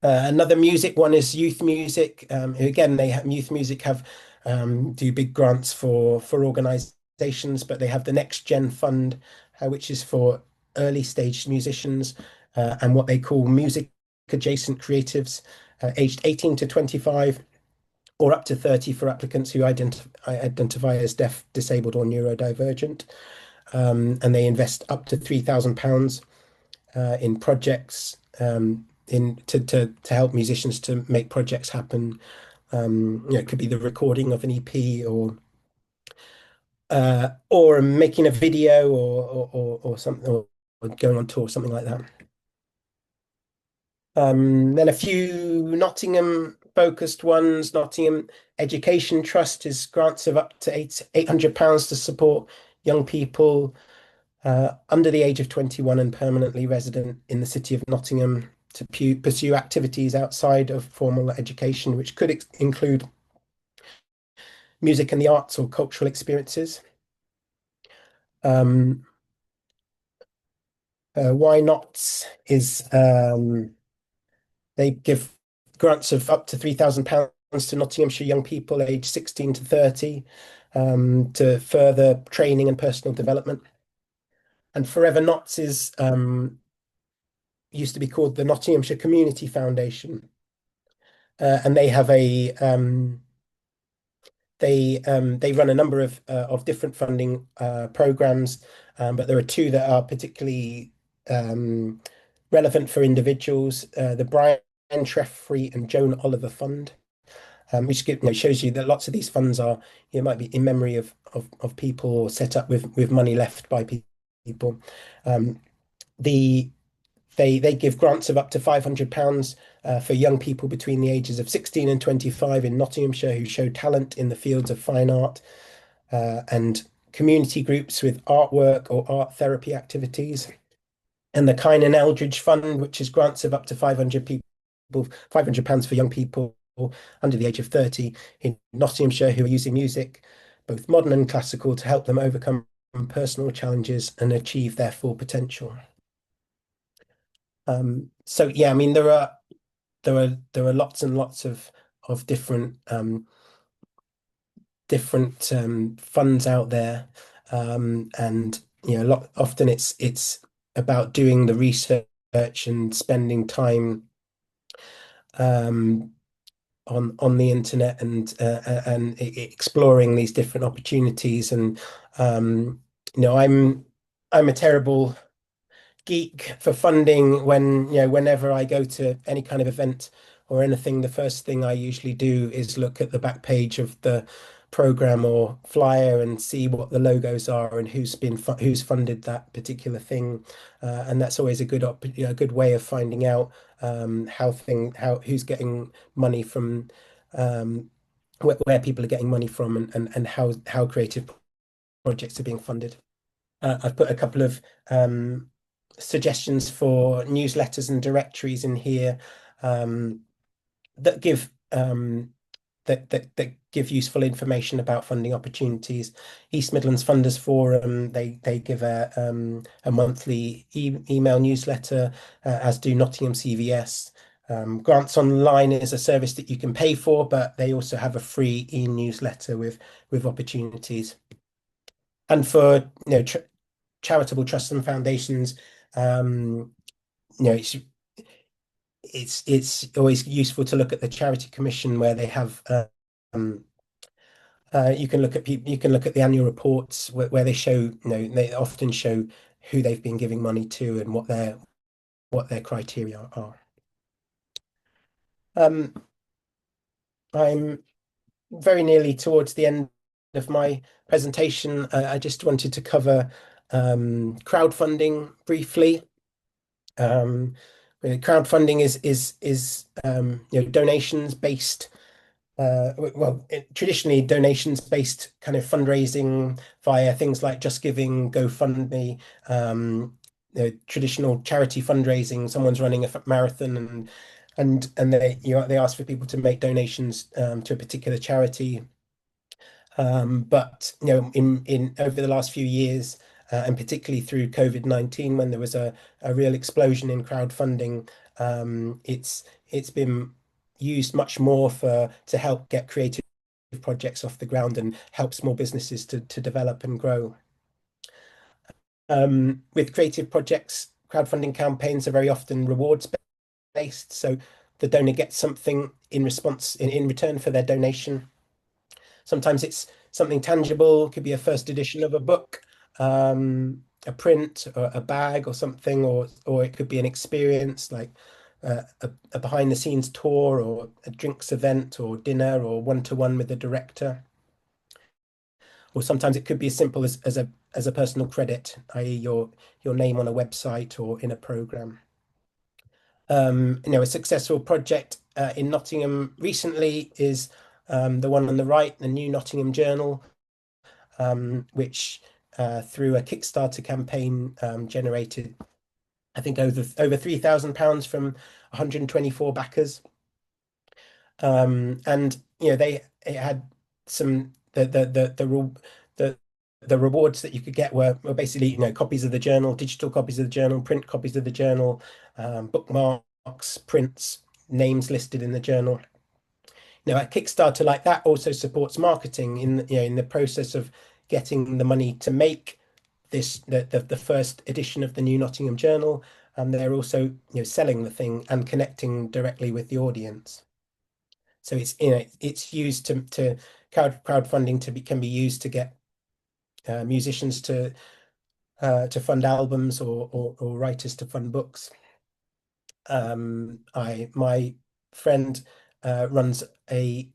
Another music one is youth music. Again, youth music have do big grants for organizations, but they have the Next Gen Fund, which is for early stage musicians and what they call music adjacent creatives, aged 18 to 25 or up to 30 for applicants who identify as deaf, disabled, or neurodivergent. And they invest up to £3,000 in projects to help musicians to make projects happen. It could be the recording of an EP or making a video or something, or going on tour, something like that. Then a few Nottingham focused ones. Nottingham Education Trust is grants of up to £800 to support young people under the age of 21 and permanently resident in the city of Nottingham to pursue activities outside of formal education, which could include music and the arts or cultural experiences. Why Not is they give grants of up to £3,000 to Nottinghamshire young people aged 16 to 30. to further training and personal development. And Forever Knots is used to be called the Nottinghamshire Community Foundation, and they have a they run a number of different funding programs, but there are two that are particularly um, relevant for individuals: the Brian Treffry and Joan Oliver Fund, which shows you that lots of these funds are, might be in memory of people or set up with money left by people. Um, the they give grants of up to £500 for young people between the ages of 16 and 25 in Nottinghamshire who show talent in the fields of fine art, and community groups with artwork or art therapy activities. And the Kynan Eldridge Fund, which is grants of up to 500 people, £500 for young people under the age of 30 in Nottinghamshire who are using music, both modern and classical, to help them overcome personal challenges and achieve their full potential. So yeah, I mean there are lots and lots of different funds out there, and often it's about doing the research and spending time um, on the internet and exploring these different opportunities. And um, I'm a terrible geek for funding. Whenever I go to any kind of event or anything, the first thing I usually do is look at the back page of the program or flyer and see what the logos are and who's funded that particular thing. And that's always a good way of finding out how who's getting money from, where people are getting money from, and how creative projects are being funded. I've put a couple of suggestions for newsletters and directories in here, um, that give that give useful information about funding opportunities. East Midlands Funders Forum, they give a monthly email newsletter, as do Nottingham CVS. Grants Online is a service that you can pay for, but they also have a free e-newsletter with opportunities. And for charitable trusts and foundations, um, you know, it's always useful to look at the Charity Commission, where they have um, you can look at the annual reports where they show, they often show who they've been giving money to and what their criteria are. I'm very nearly towards the end of my presentation. I just wanted to cover crowdfunding briefly. Crowdfunding is donations based. Traditionally donations based kind of fundraising via things like Just Giving, GoFundMe, traditional charity fundraising. Someone's running a marathon and they ask for people to make donations to a particular charity. But in over the last few years, and particularly through COVID-19, when there was a real explosion in crowdfunding, it's been used much more to help get creative projects off the ground and help small businesses to develop and grow. With creative projects, crowdfunding campaigns are very often rewards based, so the donor gets something in return for their donation. Sometimes it's something tangible, could be a first edition of a book, a print, or a bag or something, or it could be an experience like a behind the scenes tour or a drinks event or dinner or one-to-one with the director. Or sometimes it could be as simple as a personal credit, i.e. your name on a website or in a program. A successful project in Nottingham recently is the one on the right, the New Nottingham Journal, which through a Kickstarter campaign generated, I think, over £3,000 from 124 backers. And it had some the rewards that you could get were basically copies of the journal, digital copies of the journal, print copies of the journal, bookmarks, prints, names listed in the journal. a Kickstarter like that also supports marketing in the process of getting the money to make this the first edition of the New Nottingham Journal. And they're also selling the thing and connecting directly with the audience. So it's used to crowdfunding can be used to get musicians to fund albums or writers to fund books. My friend runs a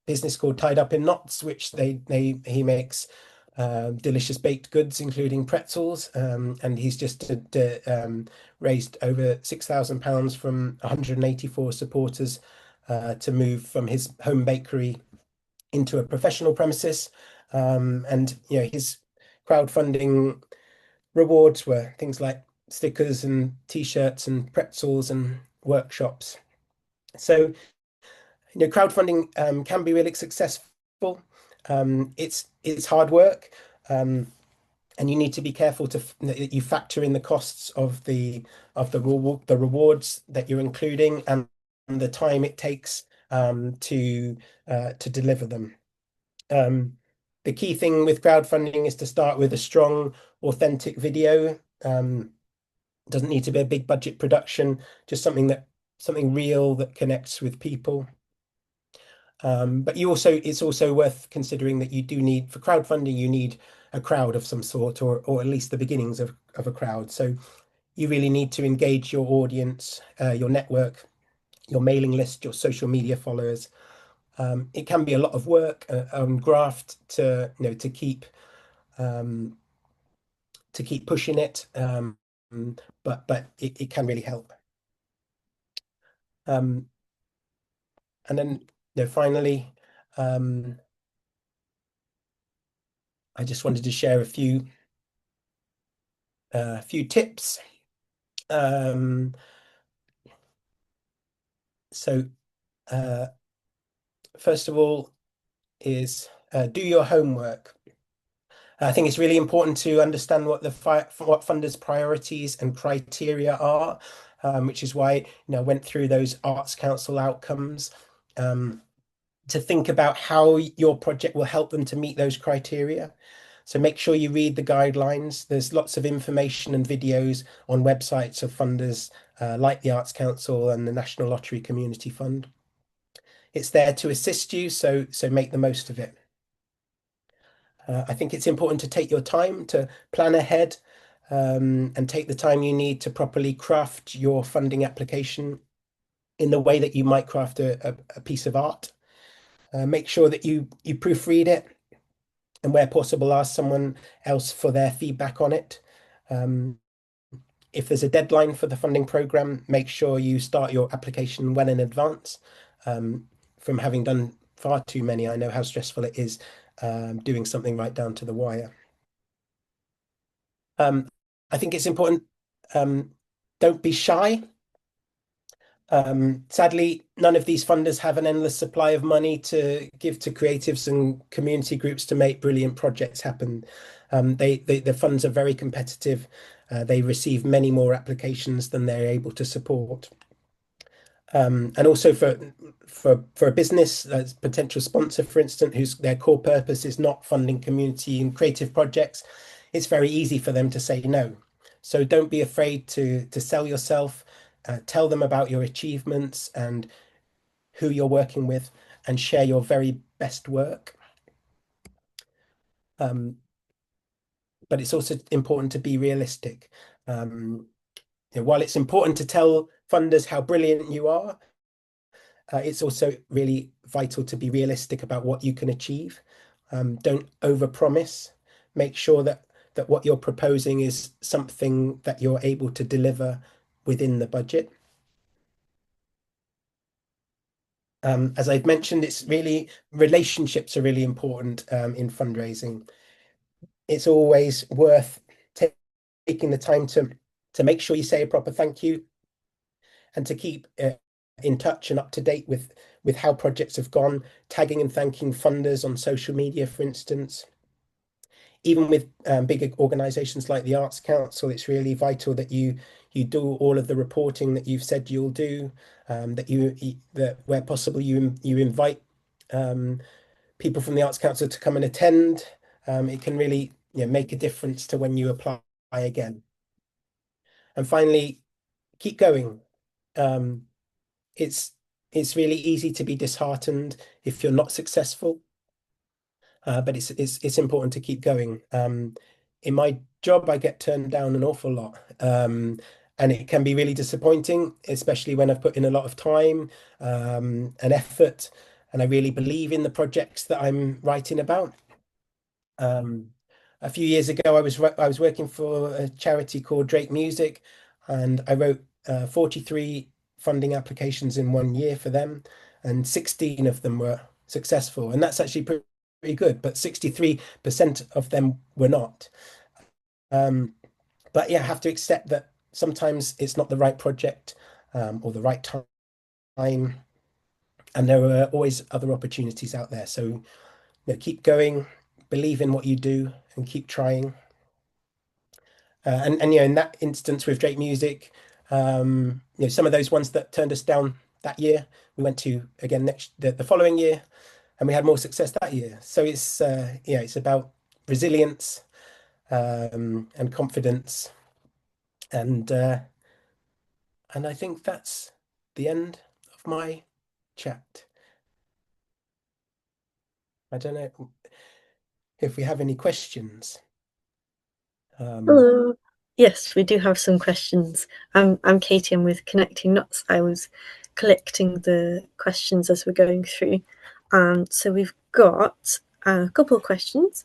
business called Tied Up in Knots, which he makes delicious baked goods, including pretzels. And he's just raised over £6,000 from 184 supporters to move from his home bakery into a professional premises. And his crowdfunding rewards were things like stickers and t-shirts and pretzels and workshops. So, crowdfunding can be really successful. It's hard work, and you need to be careful that you factor in the costs of the rewards that you're including and the time it takes to deliver them. The key thing with crowdfunding is to start with a strong, authentic video. Doesn't need to be a big budget production, just something real that connects with people. But it's also worth considering that you do need, for crowdfunding, you need a crowd of some sort, or at least the beginnings of a crowd. So you really need to engage your audience, your network, your mailing list, your social media followers. It can be a lot of work and graft to keep pushing it, but it can really help. And then finally, I just wanted to share a few tips. So first of all is do your homework. I think it's really important to understand what funders' priorities and criteria are, which is why I went through those Arts Council outcomes, to think about how your project will help them to meet those criteria. So make sure you read the guidelines. There's lots of information and videos on websites of funders like the Arts Council and the National Lottery Community Fund. It's there to assist you, so make the most of it. I think it's important to take your time to plan ahead, and take the time you need to properly craft your funding application in the way that you might craft a piece of art. Make sure that you proofread it, and where possible, ask someone else for their feedback on it. If there's a deadline for the funding program, make sure you start your application well in advance. From having done far too many, I know how stressful it is doing something right down to the wire. I think it's important, don't be shy. Sadly, none of these funders have an endless supply of money to give to creatives and community groups to make brilliant projects happen. The funds are very competitive. They receive many more applications than they're able to support. And also for a business, a potential sponsor, for instance, whose their core purpose is not funding community and creative projects, it's very easy for them to say no. So don't be afraid to sell yourself. Tell them about your achievements and who you're working with, and share your very best work. But it's also important to be realistic. While it's important to tell funders how brilliant you are, it's also really vital to be realistic about what you can achieve. Don't overpromise. Make sure that what you're proposing is something that you're able to deliver within the budget. As I've mentioned, relationships are really important in fundraising. It's always worth taking the time to make sure you say a proper thank you, and to keep in touch and up to date with how projects have gone, tagging and thanking funders on social media, for instance. Even with bigger organizations like the Arts Council, it's really vital that you do all of the reporting that you've said you'll do, that where possible you invite people from the Arts Council to come and attend. It can really, make a difference to when you apply again. And finally, keep going. Um, it's it's really easy to be disheartened if you're not successful, but it's important to keep going. In my job, I get turned down an awful lot, and it can be really disappointing, especially when I've put in a lot of time and effort, and I really believe in the projects that I'm writing about. Um, a few years ago, I was working for a charity called Drake Music, and I wrote 43 funding applications in 1 year for them, and 16 of them were successful, and that's actually pretty good. But 63% of them were not. Um, but yeah, I have to accept that sometimes it's not the right project or the right time, and there are always other opportunities out there. So keep going, believe in what you do, and keep trying. And in that instance with Drake Music, some of those ones that turned us down that year, we went to again the following year, and we had more success that year. So it's about resilience and confidence, and uh, and I think that's the end of my chat. I don't know if we have any questions. Um, Hello. Yes, we do have some questions. I'm Katie. I'm with Connecting Nuts. I was collecting the questions as we're going through. So we've got a couple of questions.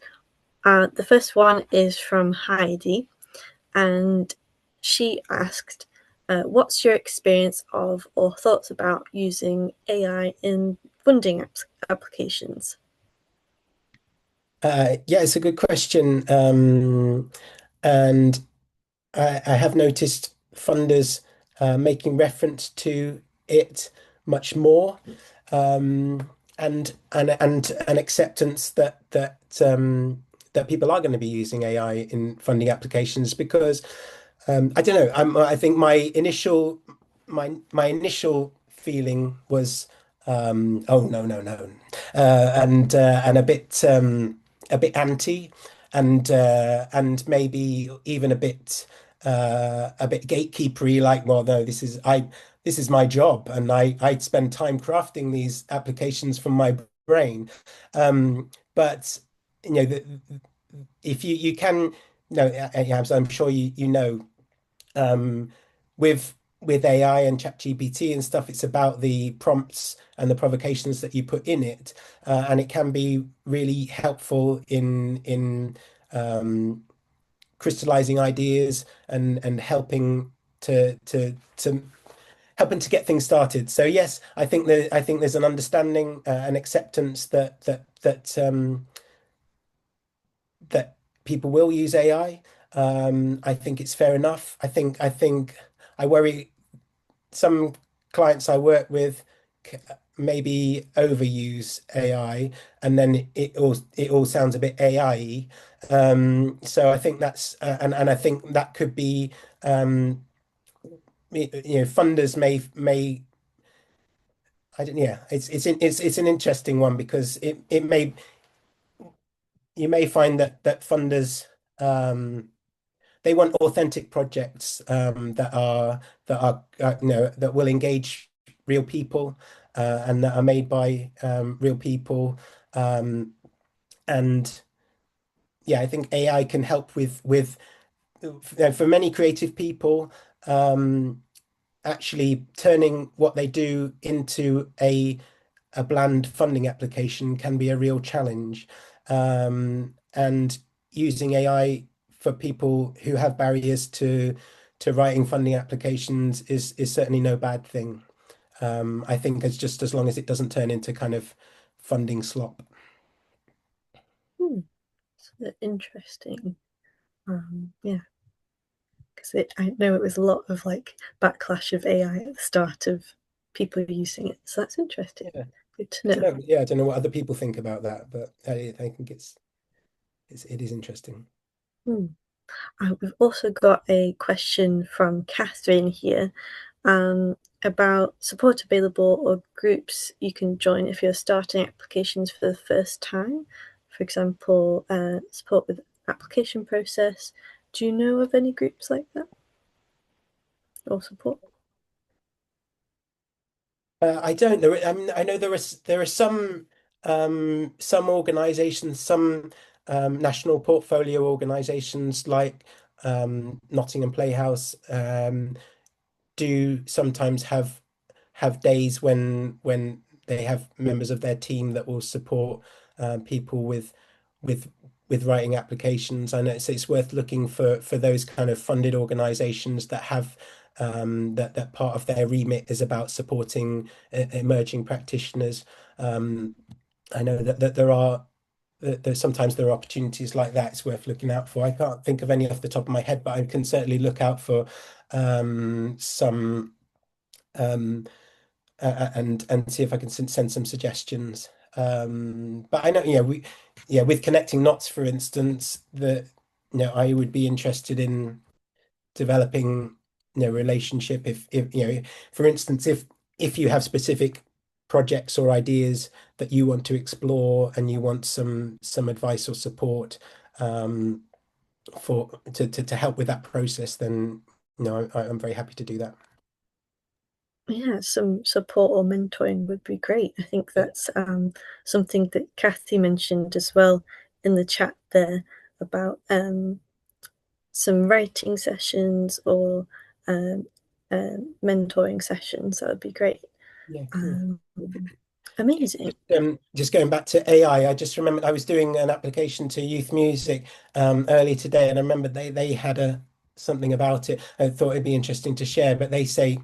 The first one is from Heidi, and she asked, what's your experience of or thoughts about using AI in funding applications? yeah, it's a good question. And I have noticed funders making reference to it much more, and an acceptance that people are going to be using AI in funding applications because I don't know. I think my initial feeling was oh no no no, and a bit anti, and maybe even a bit gatekeepery, like, well, no, this is my job, and I spend time crafting these applications from my brain. But if you can, no, as I'm sure you know, um, with AI and ChatGPT and stuff, it's about the prompts and the provocations that you put in it, and it can be really helpful in crystallizing ideas and to helping to get things started. So yes, I think there's an understanding, an acceptance that people will use AI. I think it's fair enough. I think I worry some clients I work with maybe overuse AI, and then it all sounds a bit AI-y. So I think and I think that could be funders may I don't yeah it's an interesting one because it may you may find that funders they want authentic projects that will engage real people, and that are made by real people. Um, and yeah, I think AI can help with for many creative people, actually turning what they do into a bland funding application can be a real challenge. And using AI for people who have barriers to writing funding applications is certainly no bad thing. I think it's just as long as it doesn't turn into kind of funding slop. Hmm, so interesting. Yeah, because I know it was a lot of like backlash of AI at the start of people using it. So that's interesting. Yeah, Good to I don't know. know. Yeah, I don't know what other people think about that, but I think it is interesting. Hmm. We've also got a question from Catherine here. about support available or groups you can join if you're starting applications for the first time. For example, support with application process. Do you know of any groups like that or support? I don't know. I mean, I know there are some organisations, some national portfolio organisations like Nottingham Playhouse do sometimes have days when they have members of their team that will support people with with writing applications. I know it's worth looking for those kind of funded organizations that have that part of their remit is about supporting emerging practitioners. Um, I know that sometimes there are opportunities like that it's worth looking out for. I can't think of any off the top of my head, but I can certainly look out for some um, and see if I can send some suggestions. But I know, with connecting knots, for instance, that I would be interested in developing, relationship if for instance, if you have specific projects or ideas that you want to explore and you want some advice or support um, to help with that process, then I'm very happy to do that. Yeah, some support or mentoring would be great. I think Yeah, that's something that Kathy mentioned as well in the chat there about some writing sessions or um, mentoring sessions. That would be great. yeah, cool. Um, Amazing. Just going back to AI, I just remembered I was doing an application to Youth Music early today, and I remember they had a something about it. I thought it'd be interesting to share, but they say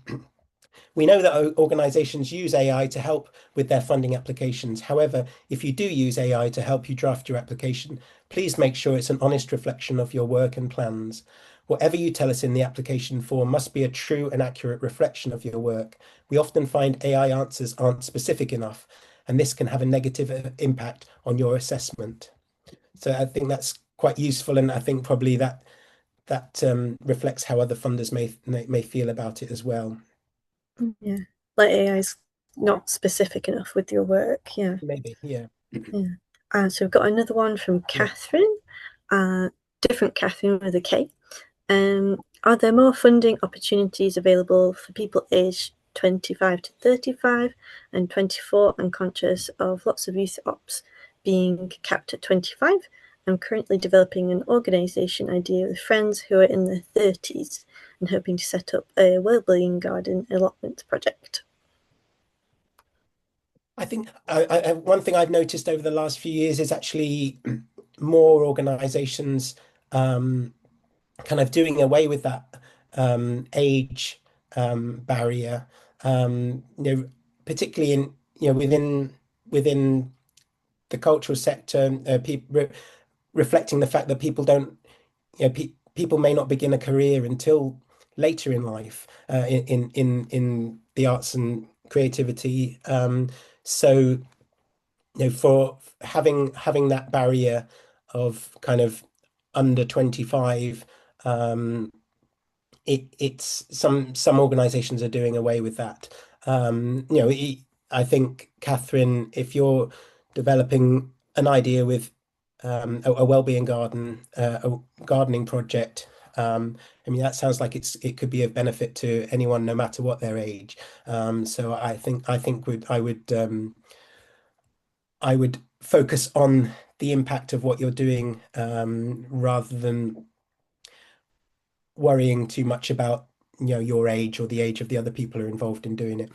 we know that organizations use AI to help with their funding applications. However, if you do use AI to help you draft your application, please make sure it's an honest reflection of your work and plans. Whatever you tell us in the application form must be a true and accurate reflection of your work. We often find AI answers aren't specific enough, and this can have a negative impact on your assessment. So I think that's quite useful, and I think probably that reflects how other funders may feel about it as well. Yeah, like AI is not specific enough with your work. Yeah, Maybe, yeah. yeah. So we've got another one from Yeah. Catherine, different Catherine with a K. Are there more funding opportunities available for people aged 25 to 35 and 24? I'm conscious of lots of youth ops being capped at 25. I'm currently developing an organisation idea with friends who are in their 30s and hoping to set up a wellbeing garden allotment project. I think one thing I've noticed over the last few years is actually more organizations um, kind of doing away with that age barrier, particularly in, within the cultural sector, reflecting the fact that people don't, people may not begin a career until later in life in the arts and creativity. So for having that barrier of kind of under 25, um, it's some organizations are doing away with that. I think, Catherine, if you're developing an idea with a wellbeing a gardening project, I mean, that sounds like it could be of benefit to anyone, no matter what their age. So I think I would focus on the impact of what you're doing, rather than worrying too much about, your age or the age of the other people who are involved in doing it.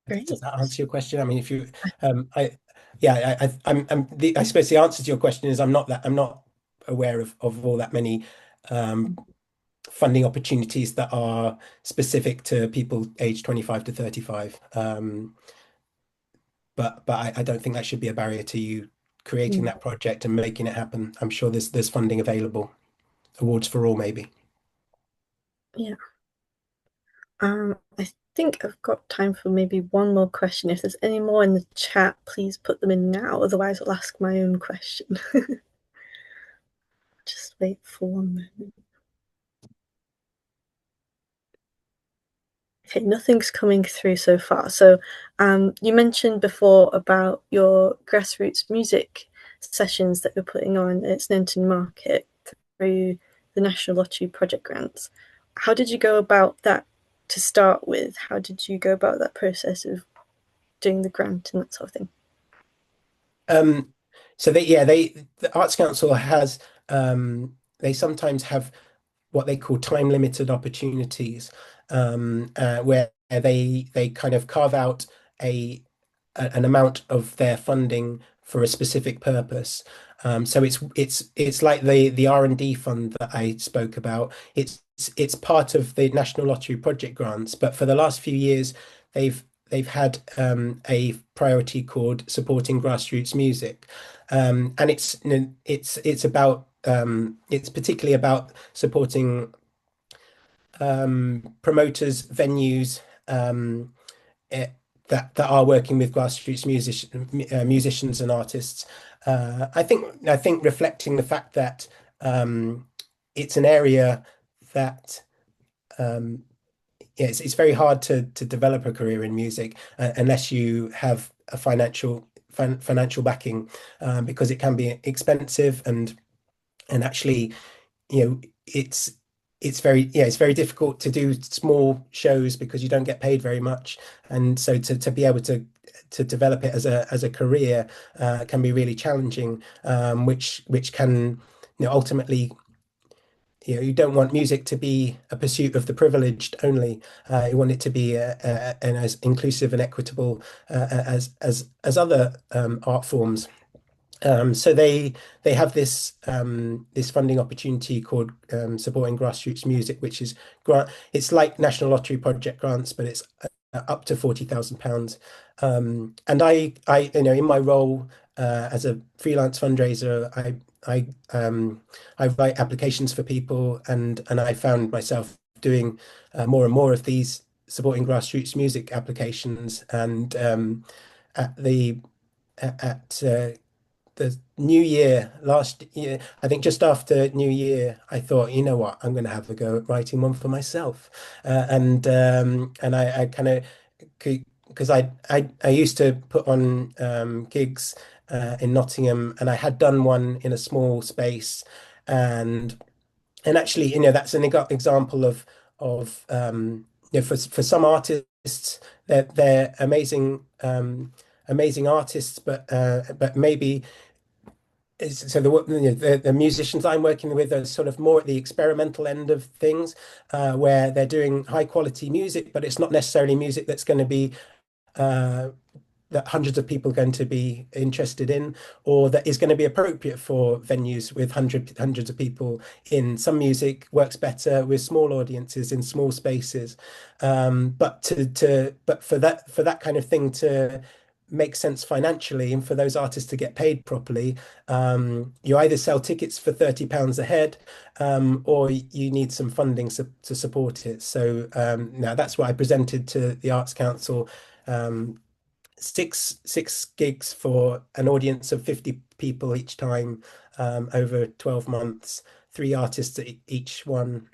Does Great. that answer your question? I mean, if you, I, yeah, I suppose the answer to your question is I'm not aware of all that many funding opportunities that are specific to people aged 25 to 35. But I don't think that should be a barrier to you creating Mm, that project and making it happen. I'm sure there's funding available. Awards for all, maybe. yeah. I think I've got time for maybe one more question. If there's any more in the chat, please put them in now. Otherwise, I'll ask my own question. Just wait for one moment. Okay, nothing's coming through so far. So, you mentioned before about your grassroots music sessions that you're putting on at Sneinton Market through the National Lottery project grants. How did you go about that to start with? How did you go about that process of doing the grant and that sort of thing? Um, so the Arts Council has they sometimes have what they call time limited opportunities, where they kind of carve out an amount of their funding for a specific purpose. So it's like the R&D fund that I spoke about. It's part of the National Lottery project grants, but for the last few years, they've had a priority called supporting grassroots music, and it's about it's particularly about supporting promoters, venues, eh, that are working with grassroots musicians and artists. I think reflecting the fact that it's an area that yeah, it's very hard to develop a career in music unless you have a financial backing, because it can be expensive and actually, you know, it's very difficult to do small shows because you don't get paid very much, and so to be able to develop it as a career can be really challenging, which can, ultimately, you don't want music to be a pursuit of the privileged only. You want it to be and as inclusive and equitable as other art forms. So they have this funding opportunity called supporting grassroots music, which is grant. It's like National Lottery project grants, but it's up to £40,000. And in my role as a freelance fundraiser, I write applications for people, and I found myself doing more and more of these supporting grassroots music applications. And at the at the New Year last year, I think just after New Year, I thought, you know what, I'm going to have a go at writing one for myself, and I kind of, because I used to put on gigs in Nottingham, and I had done one in a small space, and actually, that's an example of for some artists, they're amazing artists, but maybe so the musicians I'm working with are sort of more at the experimental end of things, where they're doing high quality music, but it's not necessarily music that's going to be uh, that hundreds of people are going to be interested in, or that is going to be appropriate for venues with hundreds of people in. Some music works better with small audiences in small spaces, but for that kind of thing to make sense financially and for those artists to get paid properly, you either sell tickets for £30 a head, or you need some funding to support it. So now that's what I presented to the Arts Council. Um, six gigs for an audience of 50 people each time, over 12 months, three artists at each one.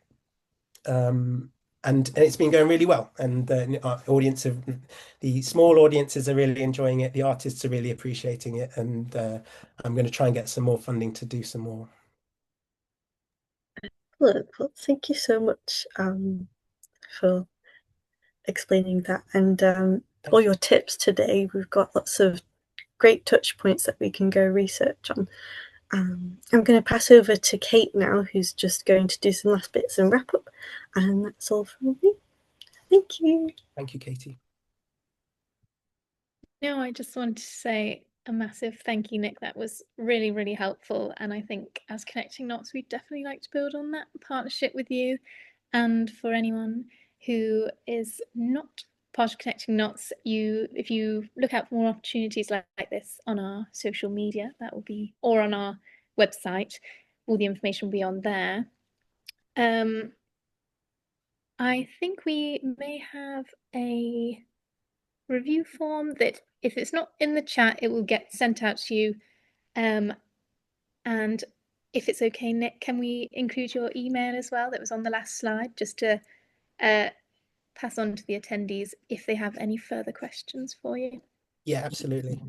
Um, and it's been going really well. And the small audiences are really enjoying it. The artists are really appreciating it. And I'm going to try and get some more funding to do some more. Well, thank you so much for explaining that and all Thank you. your tips today. We've got lots of great touch points that we can go research on. I'm going to pass over to Kate now, who's just going to do some last bits and wrap up. And that's all from me. Thank you. Thank you, Katie. No, I just wanted to say a massive thank you, Nick. That was really, really helpful. And I think as Connecting Knots, we'd definitely like to build on that partnership with you. And for anyone who is not part of Connecting Knots, if you look out for more opportunities like this on our social media, that will be, or on our website, all the information will be on there. I think we may have a review form that if it's not in the chat, it will get sent out to you. And if it's okay, Nick, can we include your email as well that was on the last slide, just to pass on to the attendees if they have any further questions for you. Yeah, absolutely.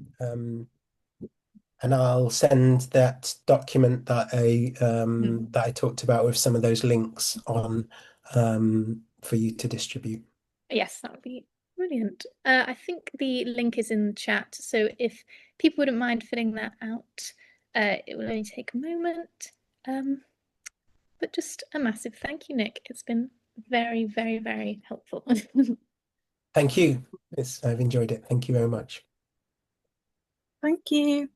And I'll send that document that I talked about with some of those links on for you to distribute. Yes, that would be brilliant. I think the link is in the chat, so if people wouldn't mind filling that out, it will only take a moment. But just a massive thank you, Nick. It's been very, very, very helpful. Thank you. I've enjoyed it. Thank you very much. Thank you.